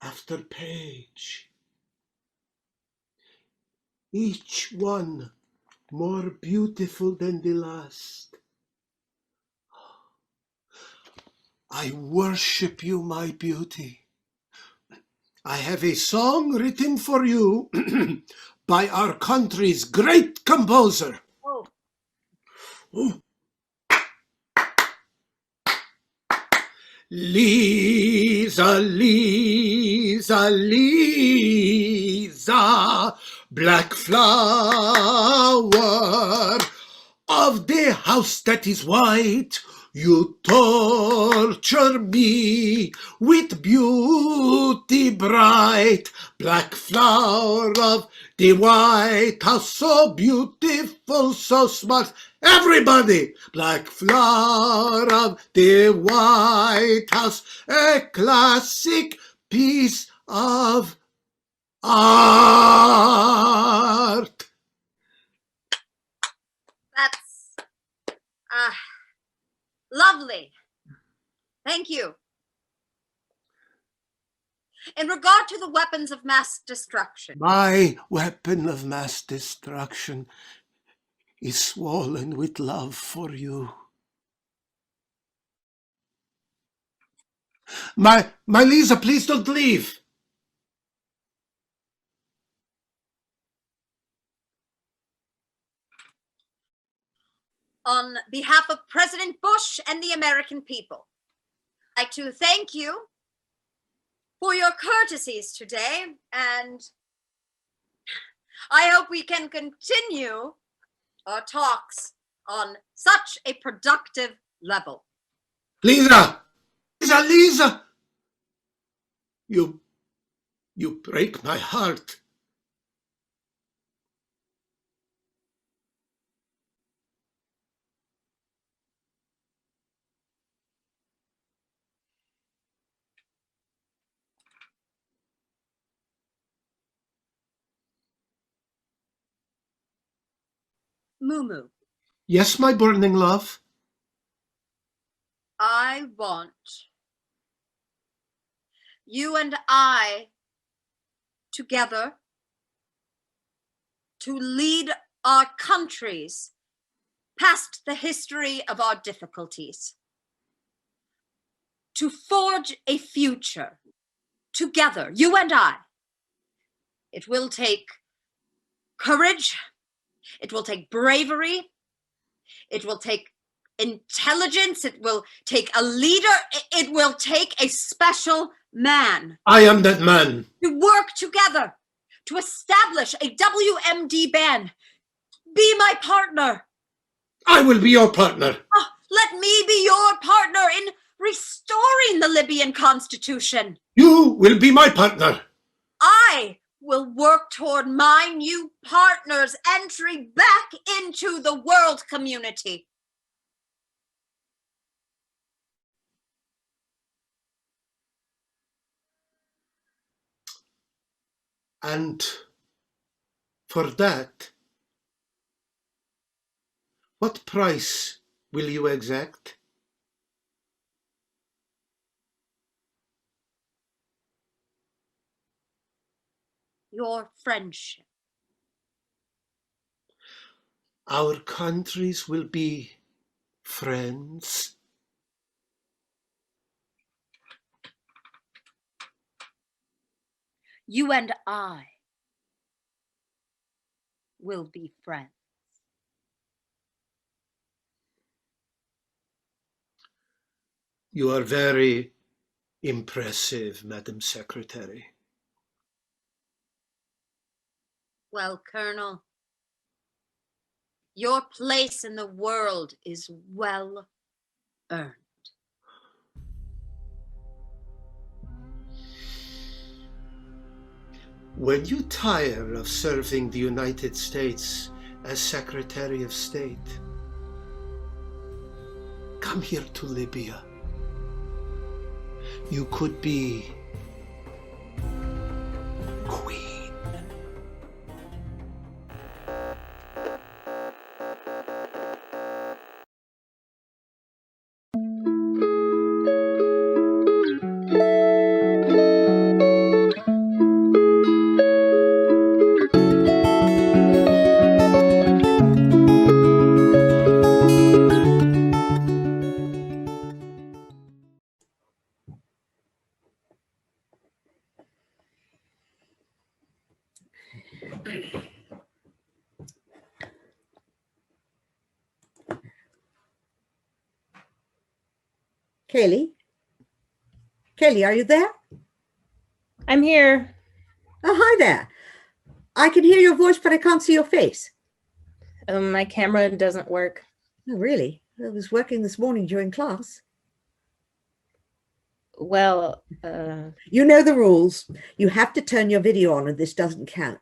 after page. Each one more beautiful than the last. I worship you, my beauty. I have a song written for you by our country's great composer. Oh. Oh. Lisa, Lisa, Lisa, black flower of the house that is white, you torture me with beauty bright. Black flower of the White House, so beautiful, so smart. Everybody, black flower of the White House, a classic piece of Art! That's lovely. Thank you. In regard to the weapons of mass destruction. My weapon of mass destruction is swollen with love for you. My Lisa, please don't leave. On behalf of President Bush and the American people, I'd like to thank you for your courtesies today, and I hope we can continue our talks on such a productive level. Lisa! Lisa! You break my heart. Mumu, Yes, my burning love. I want you and I together to lead our countries past the history of our difficulties, to forge a future together, you and I. It will take courage, it will take bravery, it will take intelligence, it will take a leader, it will take a special man. I am that man. To work together, to establish a WMD ban. Be my partner. I will be your partner. Let me be your partner in restoring the Libyan constitution. You will be my partner. I will work toward my new partner's entry back into the world community. And for that, what price will you exact? Your friendship. Our countries will be friends. You and I will be friends. You are very impressive, Madam Secretary. Well, Colonel, your place in the world is well earned. When you tire of serving the United States as Secretary of State, come here to Libya. You could be queen. Kaylee? Kaylee, are you there? I'm here. Oh, hi there. I can hear your voice, but I can't see your face. My camera doesn't work. Oh, really? It was working this morning during class. Well, You know the rules. You have to turn your video on, and this doesn't count.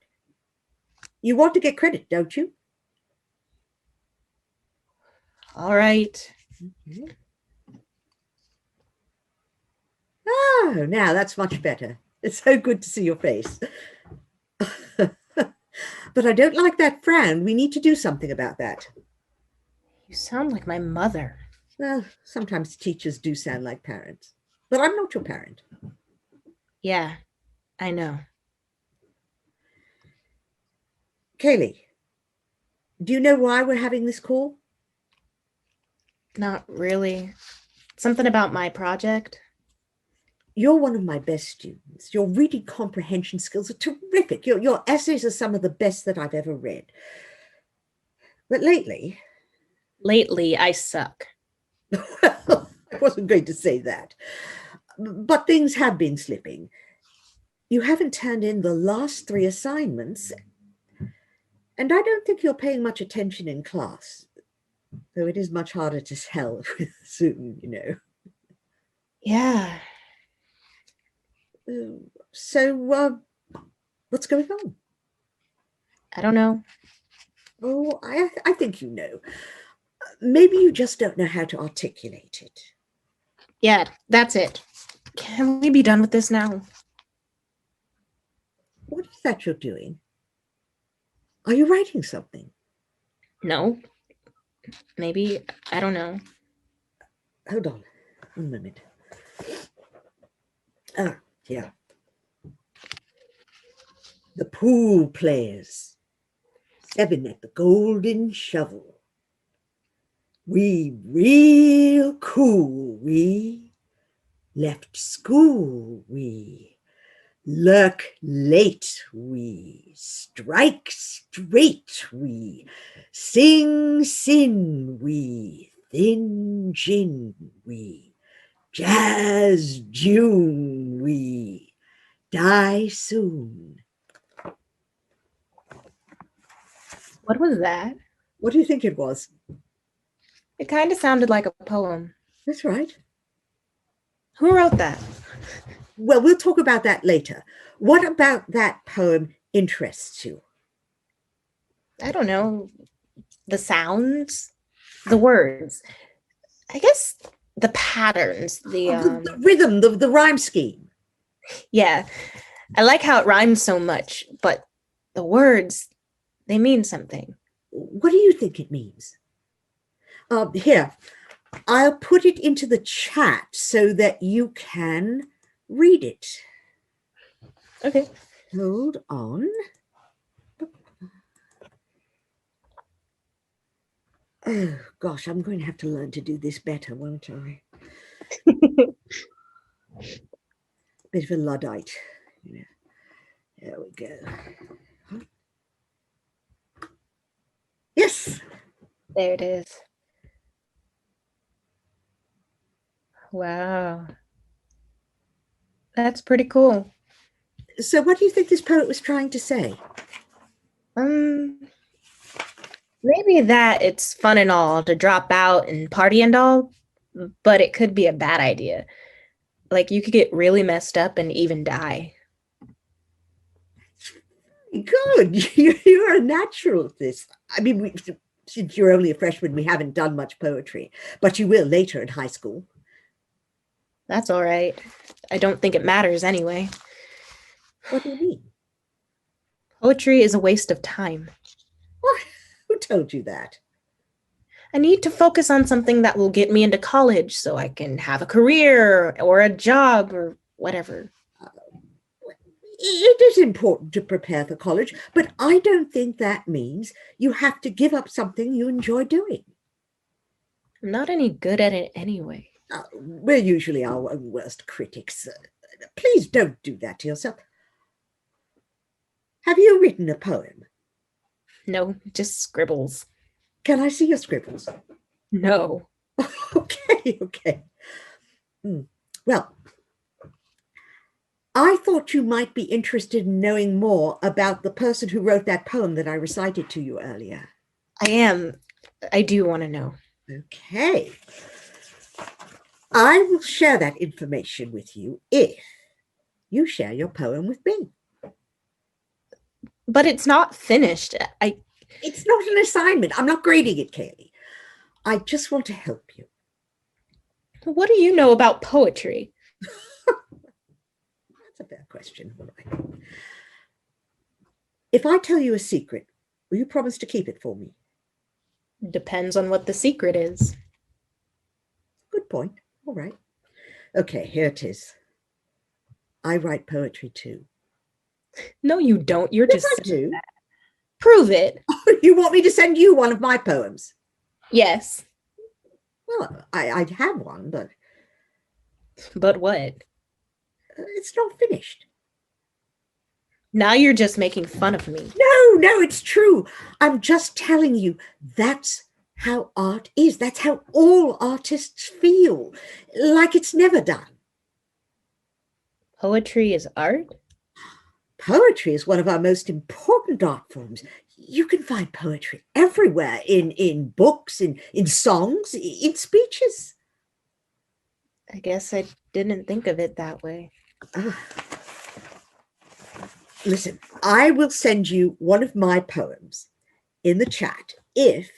You want to get credit, don't you? all right. Okay. Oh, now that's much better. It's so good to see your face. But I don't like that frown. We need to do something about that. You sound like my mother. Well, sometimes teachers do sound like parents. But I'm not your parent. Yeah, I know. Kaylee, do you know why we're having this call? Not really. Something about my project? You're one of my best students. Your reading comprehension skills are terrific. Your essays are some of the best that I've ever read. But lately... Lately, I suck. Well, I wasn't going to say that. But things have been slipping. You haven't turned in the last 3 assignments, and I don't think you're paying much attention in class, though it is much harder to tell with Zoom, you know. Yeah. So, what's going on? I don't know. Oh, I think you know. Maybe you just don't know how to articulate it. Yeah, that's it. Can we be done with this now? What is that you're doing? Are you writing something? No. Maybe, I don't know. Hold on, 1 minute. Ah, yeah. The pool players. 7 at the Golden Shovel. We real cool, we left school, we lurk late, we strike straight, we sing sin, we thin gin, we jazz June, we die soon. What was that? What do you think it was? It kind of sounded like a poem. That's right. Who wrote that? Well, we'll talk about that later. What about that poem interests you? I don't know. The sounds, the words. I guess the patterns, the rhythm, the rhyme scheme. Yeah. I like how it rhymes so much, but the words, they mean something. What do you think it means? Here, I'll put it into the chat so that you can read it. Okay. Hold on. Oh, gosh, I'm going to have to learn to do this better, won't I? Bit of a Luddite. Yeah. There we go. Yes. There it is. Wow. That's pretty cool. So what do you think this poet was trying to say? Maybe that it's fun and all to drop out and party and all, but it could be a bad idea. Like you could get really messed up and even die. Good. You're a natural at this. I mean, since you're only a freshman, we haven't done much poetry, but you will later in high school. That's all right. I don't think it matters anyway. What do you mean? Poetry is a waste of time. What? Who told you that? I need to focus on something that will get me into college so I can have a career or a job or whatever. It is important to prepare for college, but I don't think that means you have to give up something you enjoy doing. I'm not any good at it anyway. We're usually our own worst critics. Please don't do that to yourself. Have you written a poem? No, just scribbles. Can I see your scribbles? No. Okay. Well, I thought you might be interested in knowing more about the person who wrote that poem that I recited to you earlier. I am. I do want to know. Okay. I will share that information with you if you share your poem with me. But it's not finished. It's not an assignment. I'm not grading it, Kaylee. I just want to help you. What do you know about poetry? That's a fair question. All right. If I tell you a secret, will you promise to keep it for me? Depends on what the secret is. Good point. All right. Okay, here it is. I write poetry too. No, you don't. You're Yes, just I do. that. Prove it. You want me to send you one of my poems? Yes. Well, I'd have one, but... But what? It's not finished. Now you're just making fun of me. No, it's true. I'm just telling you, that's how art is. That's how all artists feel, like it's never done. Poetry is art? Poetry is one of our most important art forms. You can find poetry everywhere, in books, in songs, in speeches. I guess I didn't think of it that way. Listen, I will send you one of my poems in the chat if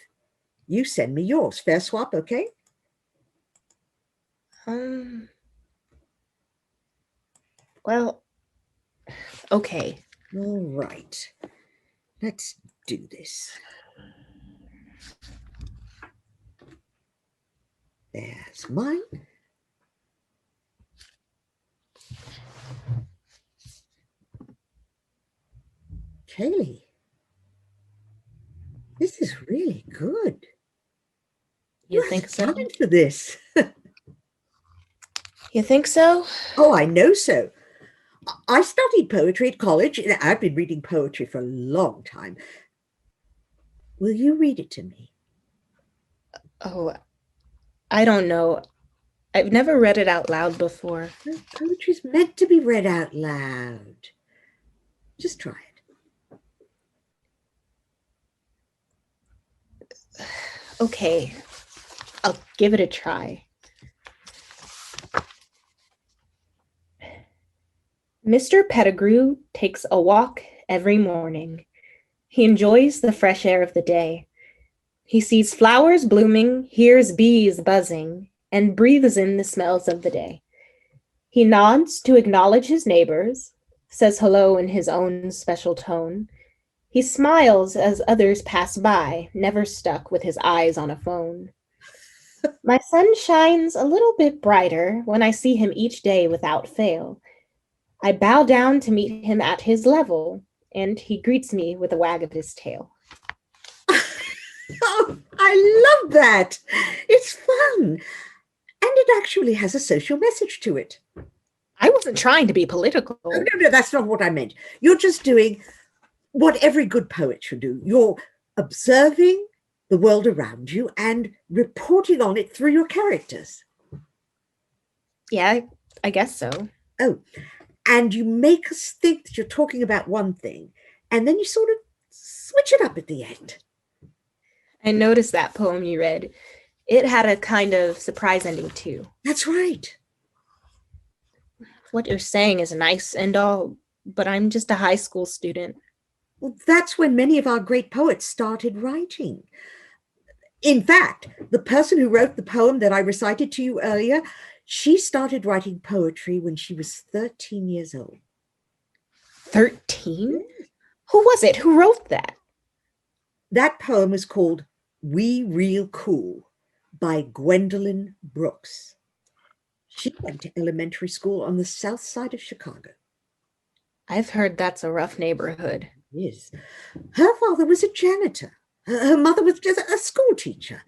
you send me yours. Fair swap, okay? Well, okay. All right. Let's do this. There's mine. Kaylee, this is really good. You think so? Talent for this. You think so? Oh, I know so. I studied poetry at college. I've been reading poetry for a long time. Will you read it to me? Oh, I don't know. I've never read it out loud before. Poetry's meant to be read out loud. Just try it. Okay, I'll give it a try. Mr. Pettigrew takes a walk every morning. He enjoys the fresh air of the day. He sees flowers blooming, hears bees buzzing, and breathes in the smells of the day. He nods to acknowledge his neighbors, says hello in his own special tone. He smiles as others pass by, never stuck with his eyes on a phone. My sun shines a little bit brighter when I see him each day without fail. I bow down to meet him at his level, and he greets me with a wag of his tail. Oh, I love that. It's fun. And it actually has a social message to it. I wasn't trying to be political. No, that's not what I meant. You're just doing what every good poet should do. You're observing the world around you and reporting on it through your characters. Yeah, I guess so. Oh, and you make us think that you're talking about one thing, and then you sort of switch it up at the end. I noticed that poem you read. It had a kind of surprise ending too. That's right. What you're saying is nice and all, but I'm just a high school student. Well, that's when many of our great poets started writing. In fact, the person who wrote the poem that I recited to you earlier, she started writing poetry when she was 13 years old. 13? Who was it? Who wrote that? That poem is called We Real Cool by Gwendolyn Brooks. She went to elementary school on the south side of Chicago. I've heard that's a rough neighborhood. It is. Her father was a janitor. Her mother was just a school teacher.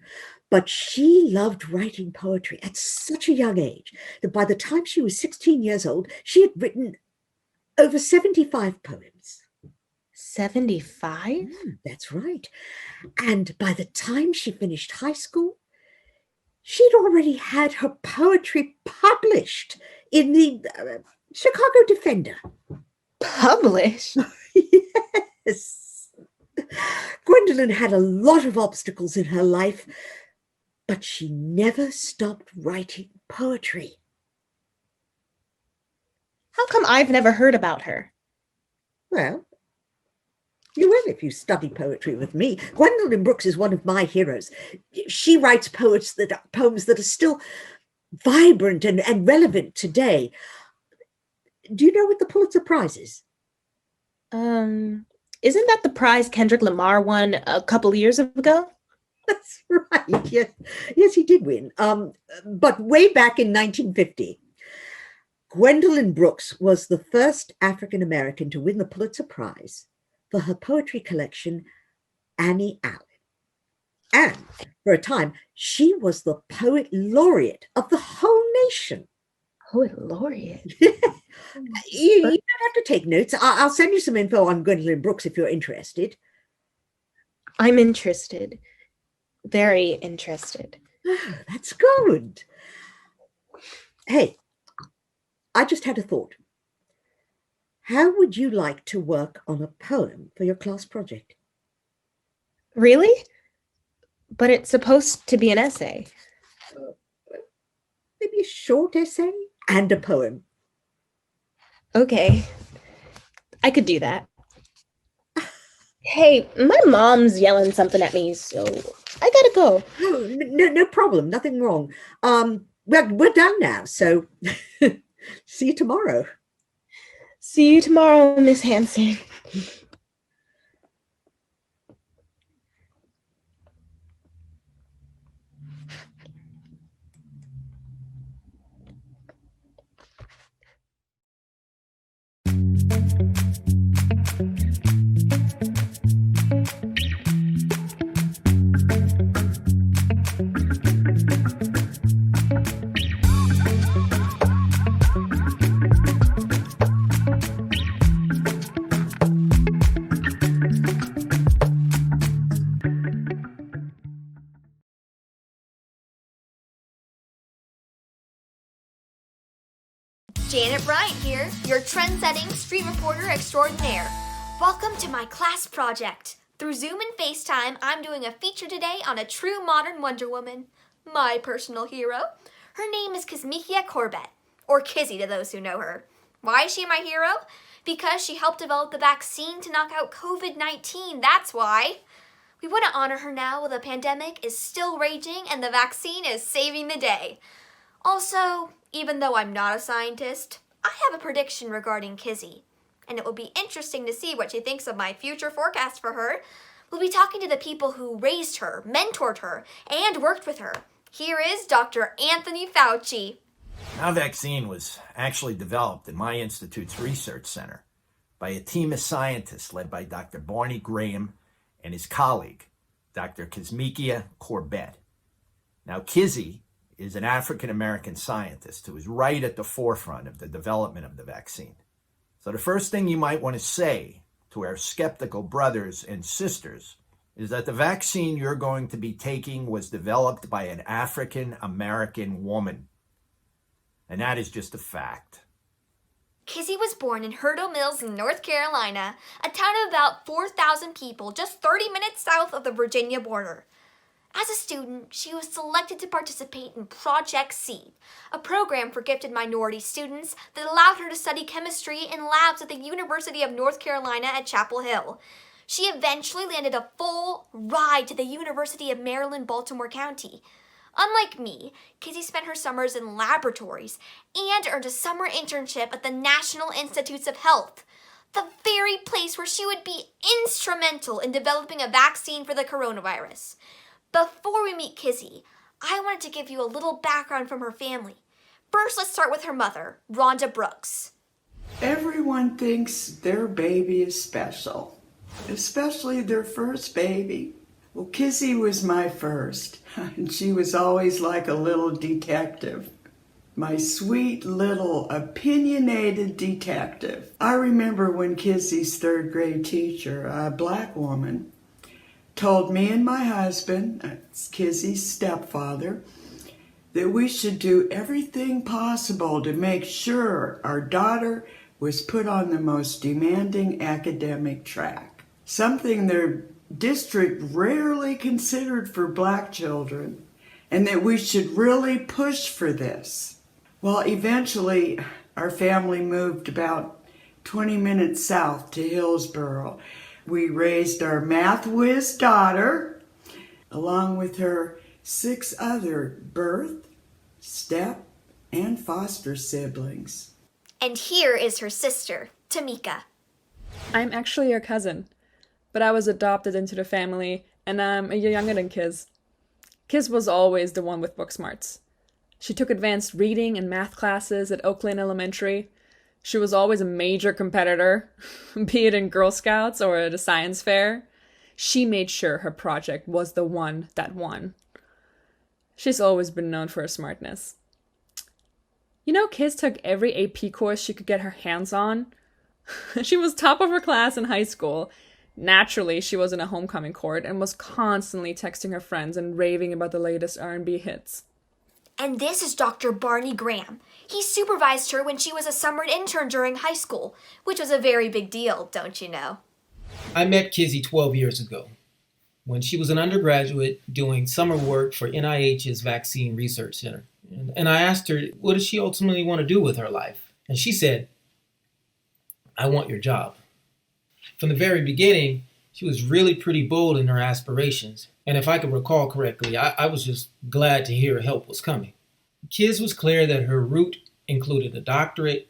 But she loved writing poetry at such a young age that by the time she was 16 years old, she had written over 75 poems. 75? That's right. And by the time she finished high school, she'd already had her poetry published in the Chicago Defender. Published? Yes. Gwendolyn had a lot of obstacles in her life, but she never stopped writing poetry. How come I've never heard about her? Well, you will if you study poetry with me. Gwendolyn Brooks is one of my heroes. She writes poems that are still vibrant and relevant today. Do you know what the Pulitzer Prize is? Isn't that the prize Kendrick Lamar won a couple years ago? That's right. Yes, he did win. But way back in 1950, Gwendolyn Brooks was the first African American to win the Pulitzer Prize for her poetry collection, Annie Allen. And for a time, she was the poet laureate of the whole nation. Poet laureate? You don't have to take notes. I'll send you some info on Gwendolyn Brooks if you're interested. I'm interested. Very interested. Oh, that's good. Hey, I just had a thought. How would you like to work on a poem for your class project? Really? But it's supposed to be an essay. Maybe a short essay and a poem. Okay, I could do that. Hey, my mom's yelling something at me, so I gotta go. Oh, no problem. Nothing wrong. We're done now, so see you tomorrow. See you tomorrow, Miss Hanson. Janet Bryant here, your trend-setting street reporter extraordinaire. Welcome to my class project. Through Zoom and FaceTime, I'm doing a feature today on a true modern Wonder Woman, my personal hero. Her name is Kismikia Corbett, or Kizzy to those who know her. Why is she my hero? Because she helped develop the vaccine to knock out COVID-19, that's why. We want to honor her now while the pandemic is still raging and the vaccine is saving the day. Also, even though I'm not a scientist, I have a prediction regarding Kizzy, and it will be interesting to see what she thinks of my future forecast for her. We'll be talking to the people who raised her, mentored her, and worked with her. Here is Dr. Anthony Fauci. Our vaccine was actually developed in my institute's research center by a team of scientists led by Dr. Barney Graham and his colleague, Dr. Kismikia Corbett. Now, Kizzy is an African-American scientist who is right at the forefront of the development of the vaccine. So the first thing you might want to say to our skeptical brothers and sisters is that the vaccine you're going to be taking was developed by an African-American woman. And that is just a fact. Kizzy was born in Hurdle Mills in North Carolina, a town of about 4,000 people just 30 minutes south of the Virginia border. As a student, she was selected to participate in Project Seed, a program for gifted minority students that allowed her to study chemistry in labs at the University of North Carolina at Chapel Hill. She eventually landed a full ride to the University of Maryland, Baltimore County. Unlike me, Kizzy spent her summers in laboratories and earned a summer internship at the National Institutes of Health, the very place where she would be instrumental in developing a vaccine for the coronavirus. Before we meet Kizzy, I wanted to give you a little background from her family. First, let's start with her mother, Rhonda Brooks. Everyone thinks their baby is special, especially their first baby. Well, Kizzy was my first, and she was always like a little detective. My sweet little opinionated detective. I remember when Kizzy's third grade teacher, a black woman, told me and my husband, Kizzy's stepfather, that we should do everything possible to make sure our daughter was put on the most demanding academic track, something their district rarely considered for black children, and that we should really push for this. Well, eventually, our family moved about 20 minutes south to Hillsboro. We raised our math whiz daughter, along with her 6 other birth, step, and foster siblings. And here is her sister, Tamika. I'm actually your cousin. but I was adopted into the family, and I'm a year younger than Kiz. Kiz was always the one with book smarts. She took advanced reading and math classes at Oakland Elementary. She was always a major competitor, be it in Girl Scouts or at a science fair. She made sure her project was the one that won. She's always been known for her smartness. You know, Kiz took every AP course she could get her hands on. She was top of her class in high school. Naturally, she was in a homecoming court and was constantly texting her friends and raving about the latest R&B hits. And this is Dr. Barney Graham. He supervised her when she was a summer intern during high school, which was a very big deal, don't you know? I met Kizzy 12 years ago when she was an undergraduate doing summer work for NIH's Vaccine Research Center. And I asked her, what does she ultimately want to do with her life? And she said, I want your job. From the very beginning, she was really pretty bold in her aspirations. And if I could recall correctly, I was just glad to hear help was coming. Kiz was clear that her route included a doctorate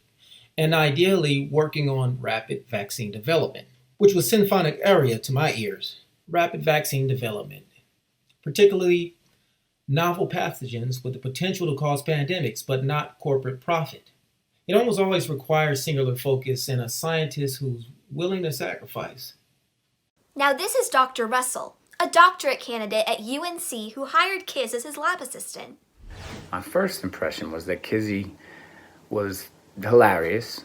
and ideally working on rapid vaccine development, which was symphonic area to my ears. Rapid vaccine development, particularly novel pathogens with the potential to cause pandemics, but not corporate profit. It almost always requires singular focus and a scientist who's willing to sacrifice. Now this is Dr. Russell, a doctorate candidate at UNC who hired Kiz as his lab assistant. My first impression was that Kizzy was hilarious,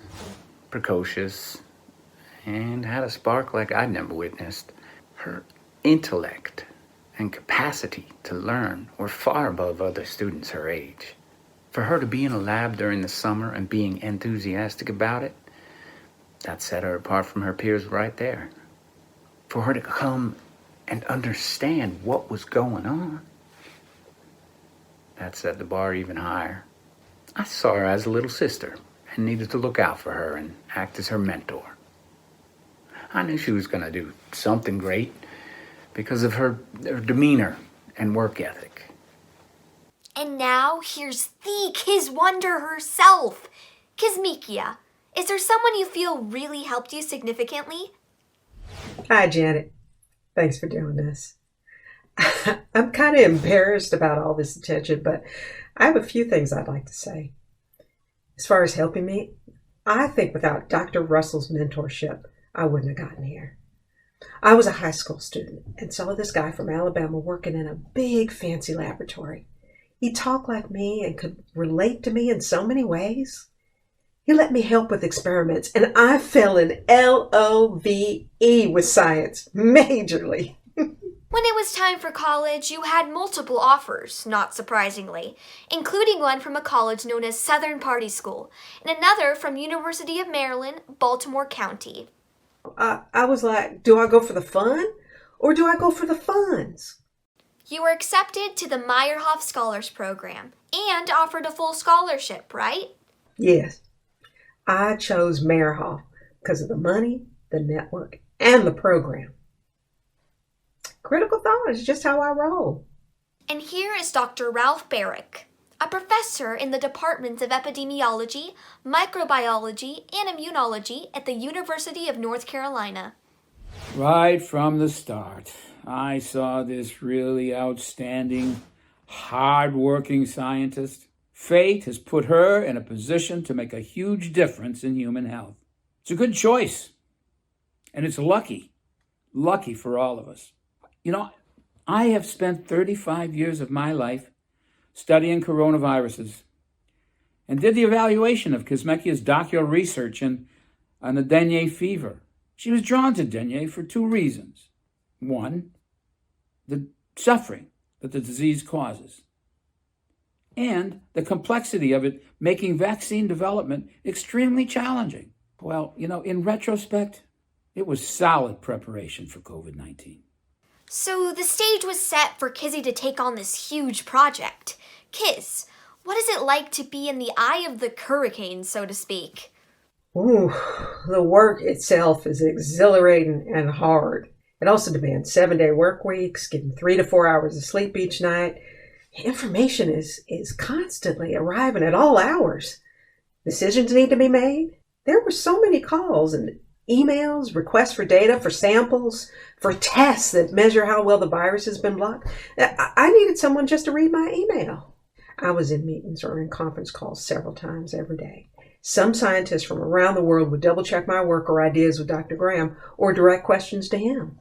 precocious, and had a spark like I'd never witnessed. Her intellect and capacity to learn were far above other students her age. For her to be in a lab during the summer and being enthusiastic about it, that set her apart from her peers right there. For her to come and understand what was going on, that set the bar even higher. I saw her as a little sister and needed to look out for her and act as her mentor. I knew she was going to do something great because of her demeanor and work ethic. And now here's the Kiz Wonder herself, Kismikia. Is there someone you feel really helped you significantly? Hi, Janet. Thanks for doing this. I'm kind of embarrassed about all this attention, but I have a few things I'd like to say. As far as helping me, I think without Dr. Russell's mentorship, I wouldn't have gotten here. I was a high school student and saw this guy from Alabama working in a big fancy laboratory. He talked like me and could relate to me in so many ways. He let me help with experiments, and I fell in LOVE with science, majorly. When it was time for college, you had multiple offers, not surprisingly, including one from a college known as Southern Party School, and another from University of Maryland, Baltimore County. I was like, do I go for the fun, or do I go for the funds? You were accepted to the Meyerhoff Scholars Program, and offered a full scholarship, right? Yes. I chose Meyerhoff because of the money, the network, and the program. Critical thought is just how I roll. And here is Dr. Ralph Barrick, a professor in the departments of epidemiology, microbiology, and immunology at the University of North Carolina. Right from the start, I saw this really outstanding, hard-working scientist. Fate has put her in a position to make a huge difference in human health. It's a good choice, and it's lucky for all of us. You know, I have spent 35 years of my life studying coronaviruses and did the evaluation of Kismikia's doctoral research on the dengue fever. She was drawn to dengue for two reasons. One, the suffering that the disease causes, and the complexity of it making vaccine development extremely challenging. Well, you know, in retrospect, it was solid preparation for COVID-19. So the stage was set for Kizzy to take on this huge project. Kiz, what is it like to be in the eye of the hurricane, so to speak? Ooh, the work itself is exhilarating and hard. It also demands 7-day work weeks, getting 3 to 4 hours of sleep each night. Information is constantly arriving at all hours. Decisions need to be made. There were so many calls, and emails, requests for data, for samples, for tests that measure how well the virus has been blocked. I needed someone just to read my email. I was in meetings or in conference calls several times every day. Some scientists from around the world would double check my work or ideas with Dr. Graham or direct questions to him.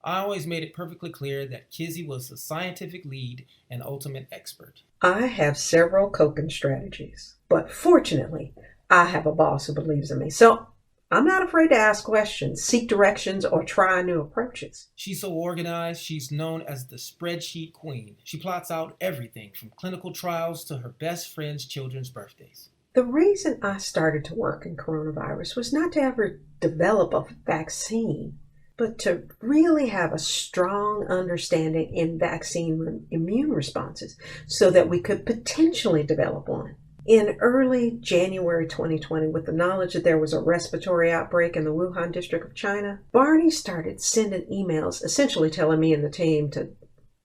I always made it perfectly clear that Kizzy was the scientific lead and ultimate expert. I have several coping strategies, but fortunately, I have a boss who believes in me. So I'm not afraid to ask questions, seek directions, or try new approaches. She's so organized, she's known as the spreadsheet queen. She plots out everything from clinical trials to her best friend's children's birthdays. The reason I started to work in coronavirus was not to ever develop a vaccine, but to really have a strong understanding in vaccine immune responses so that we could potentially develop one. In early January 2020, with the knowledge that there was a respiratory outbreak in the Wuhan district of China, Barney started sending emails essentially telling me and the team to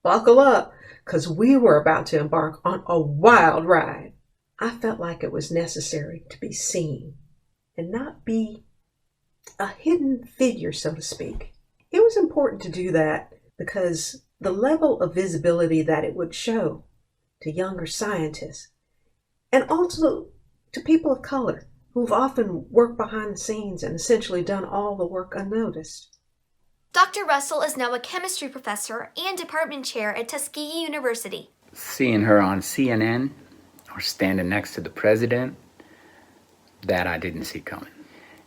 buckle up because we were about to embark on a wild ride. I felt like it was necessary to be seen and not be a hidden figure, so to speak. It was important to do that because the level of visibility that it would show to younger scientists and also to people of color who've often worked behind the scenes and essentially done all the work unnoticed. Dr. Russell is now a chemistry professor and department chair at Tuskegee University. Seeing her on CNN or standing next to the president, that I didn't see coming.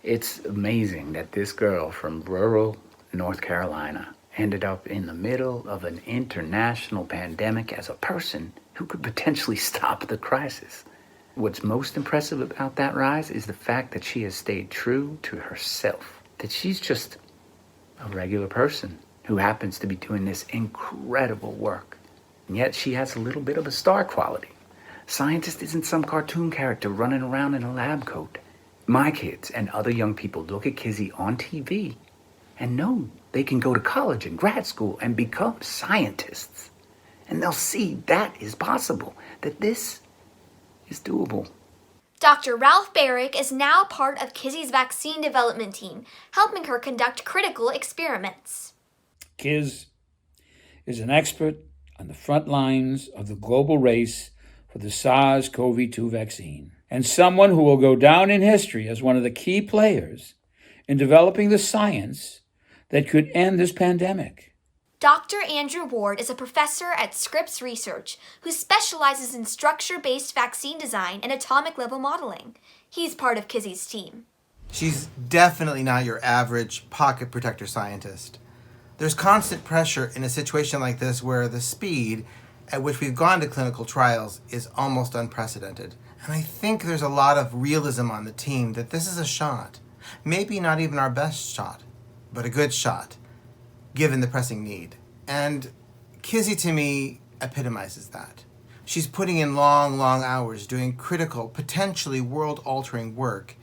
It's amazing that this girl from rural North Carolina ended up in the middle of an international pandemic as a person who could potentially stop the crisis. What's most impressive about that rise is the fact that she has stayed true to herself, that she's just a regular person who happens to be doing this incredible work. And yet she has a little bit of a star quality. Scientist isn't some cartoon character running around in a lab coat. My kids and other young people look at Kizzy on TV and know they can go to college and grad school and become scientists. And they'll see that is possible, that this is doable. Dr. Ralph Barrick is now part of Kizzy's vaccine development team, helping her conduct critical experiments. Kiz is an expert on the front lines of the global race for the SARS-CoV-2 vaccine, and someone who will go down in history as one of the key players in developing the science that could end this pandemic. Dr. Andrew Ward is a professor at Scripps Research who specializes in structure-based vaccine design and atomic level modeling. He's part of Kizzy's team. She's definitely not your average pocket protector scientist. There's constant pressure in a situation like this where the speed at which we've gone to clinical trials is almost unprecedented. And I think there's a lot of realism on the team that this is a shot. Maybe not even our best shot, but a good shot, given the pressing need. And Kizzy, to me, epitomizes that. She's putting in long hours doing critical, potentially world-altering work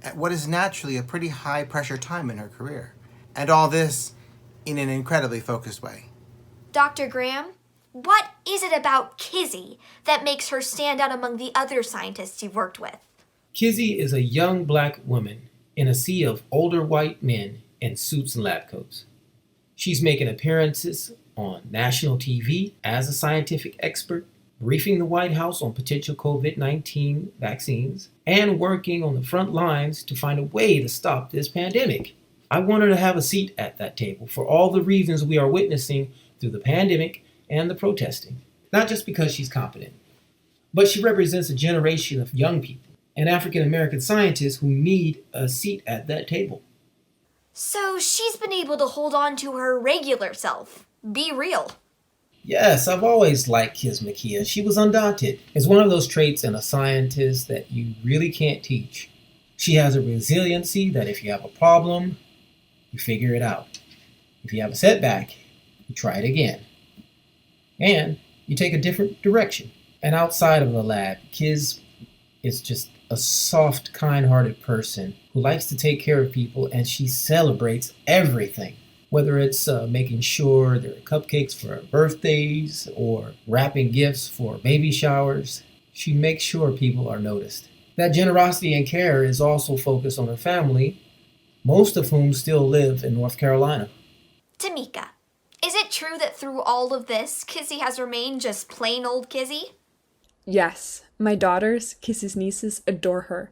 at what is naturally a pretty high-pressure time in her career. And all this in an incredibly focused way. Dr. Graham, what is it about Kizzy that makes her stand out among the other scientists you've worked with? Kizzy is a young black woman in a sea of older white men in suits and lab coats. She's making appearances on national TV as a scientific expert, briefing the White House on potential COVID-19 vaccines, and working on the front lines to find a way to stop this pandemic. I want her to have a seat at that table for all the reasons we are witnessing through the pandemic and the protesting. Not just because she's competent, but she represents a generation of young people and African American scientists who need a seat at that table. So she's been able to hold on to her regular self. Be real. Yes, I've always liked Kismikia. She was undaunted. It's one of those traits in a scientist that you really can't teach. She has a resiliency that if you have a problem, you figure it out. If you have a setback, you try it again. And you take a different direction. And outside of the lab, Kiz is just a soft, kind-hearted person who likes to take care of people, and she celebrates everything. Whether it's making sure there are cupcakes for birthdays or wrapping gifts for baby showers, she makes sure people are noticed. That generosity and care is also focused on her family, most of whom still live in North Carolina. Tamika, is it true that through all of this, Kizzy has remained just plain old Kizzy? Yes, my daughters, Kizzy's nieces, adore her.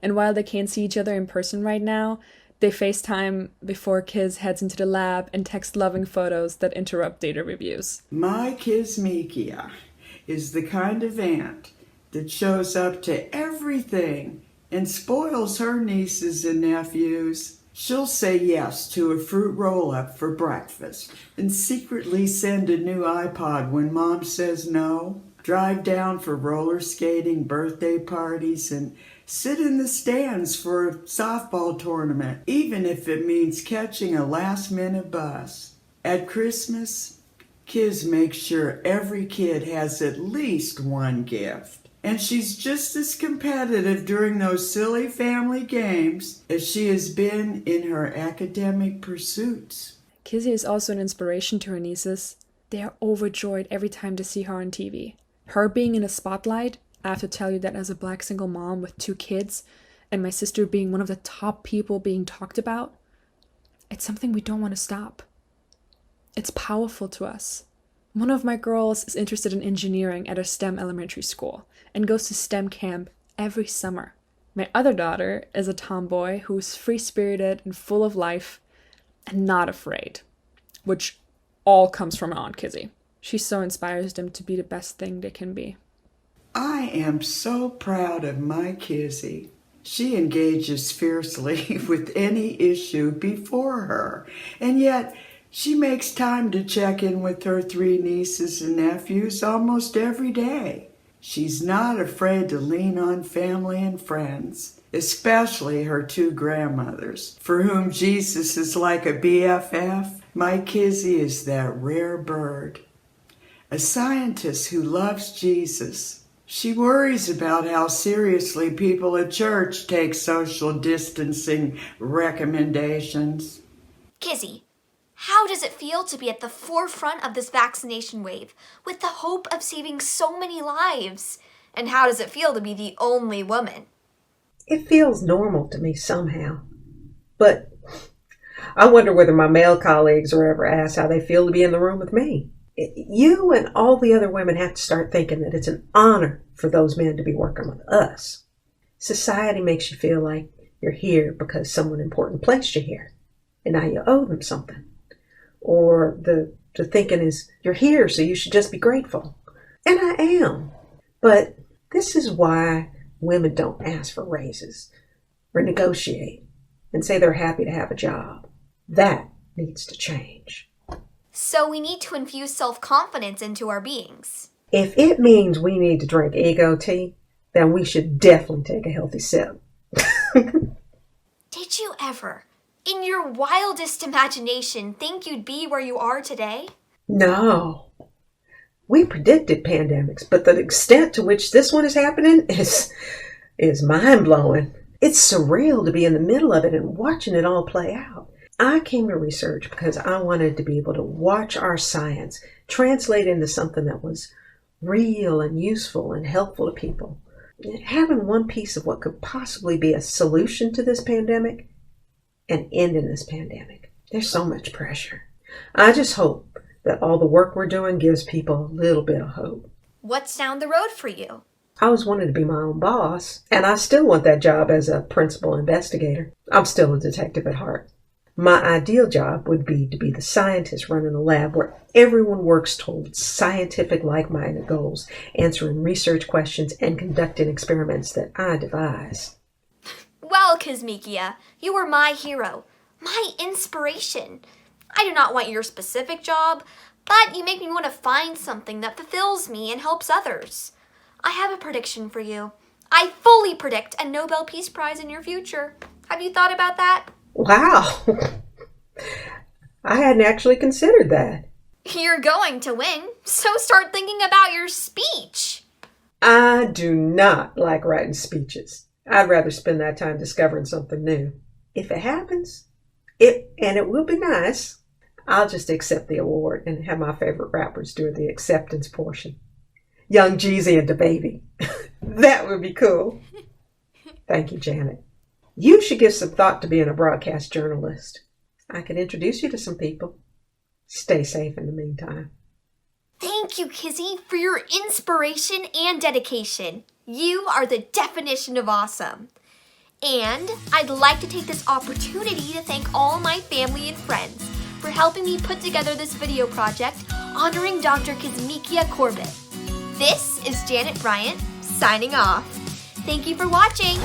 And while they can't see each other in person right now, they FaceTime before Kiz heads into the lab and text loving photos that interrupt data reviews. My Kismikia is the kind of aunt that shows up to everything and spoils her nieces and nephews. She'll say yes to a fruit roll-up for breakfast and secretly send a new iPod when Mom says no, drive down for roller skating, birthday parties, and sit in the stands for a softball tournament, even if it means catching a last-minute bus. At Christmas, Kiz makes sure every kid has at least one gift. And she's just as competitive during those silly family games as she has been in her academic pursuits. Kizzy is also an inspiration to her nieces. They are overjoyed every time they see her on TV. Her being in the spotlight, I have to tell you that as a Black single mom with 2 kids, and my sister being one of the top people being talked about, it's something we don't want to stop. It's powerful to us. One of my girls is interested in engineering at a STEM elementary school and goes to STEM camp every summer. My other daughter is a tomboy who is free-spirited and full of life and not afraid, which all comes from my Aunt Kizzy. She so inspires them to be the best thing they can be. I am so proud of my Kizzy. She engages fiercely with any issue before her, and yet she makes time to check in with her 3 nieces and nephews almost every day. She's not afraid to lean on family and friends, especially her 2 grandmothers, for whom Jesus is like a BFF. My Kizzy is that rare bird, a scientist who loves Jesus. She worries about how seriously people at church take social distancing recommendations. Kizzy, how does it feel to be at the forefront of this vaccination wave with the hope of saving so many lives? And how does it feel to be the only woman? It feels normal to me somehow. But I wonder whether my male colleagues are ever asked how they feel to be in the room with me. You and all the other women have to start thinking that it's an honor for those men to be working with us. Society makes you feel like you're here because someone important placed you here, and now you owe them something. Or the thinking is, you're here, so you should just be grateful. And I am. But this is why women don't ask for raises or negotiate and say they're happy to have a job. That needs to change. So we need to infuse self-confidence into our beings. If it means we need to drink ego tea, then we should definitely take a healthy sip. Did you ever, in your wildest imagination, think you'd be where you are today? No. We predicted pandemics, but the extent to which this one is happening is mind-blowing. It's surreal to be in the middle of it and watching it all play out. I came to research because I wanted to be able to watch our science translate into something that was real and useful and helpful to people. Having one piece of what could possibly be a solution to this pandemic and ending this pandemic. There's so much pressure. I just hope that all the work we're doing gives people a little bit of hope. What's down the road for you? I always wanted to be my own boss, and I still want that job as a principal investigator. I'm still a detective at heart. My ideal job would be to be the scientist running a lab where everyone works towards scientific like-minded goals, answering research questions and conducting experiments that I devise. Well, Kismikia, you are my hero, my inspiration. I do not want your specific job, but you make me want to find something that fulfills me and helps others. I have a prediction for you. I fully predict a Nobel Peace Prize in your future. Have you thought about that? Wow. I hadn't actually considered that. You're going to win, so start thinking about your speech. I do not like writing speeches. I'd rather spend that time discovering something new. If it happens, and it will be nice, I'll just accept the award and have my favorite rappers do the acceptance portion. Young Jeezy and DaBaby. That would be cool. Thank you, Janet. You should give some thought to being a broadcast journalist. I can introduce you to some people. Stay safe in the meantime. Thank you, Kizzy, for your inspiration and dedication. You are the definition of awesome. And I'd like to take this opportunity to thank all my family and friends for helping me put together this video project honoring Dr. Kismikia Corbett. This is Janet Bryant, signing off. Thank you for watching.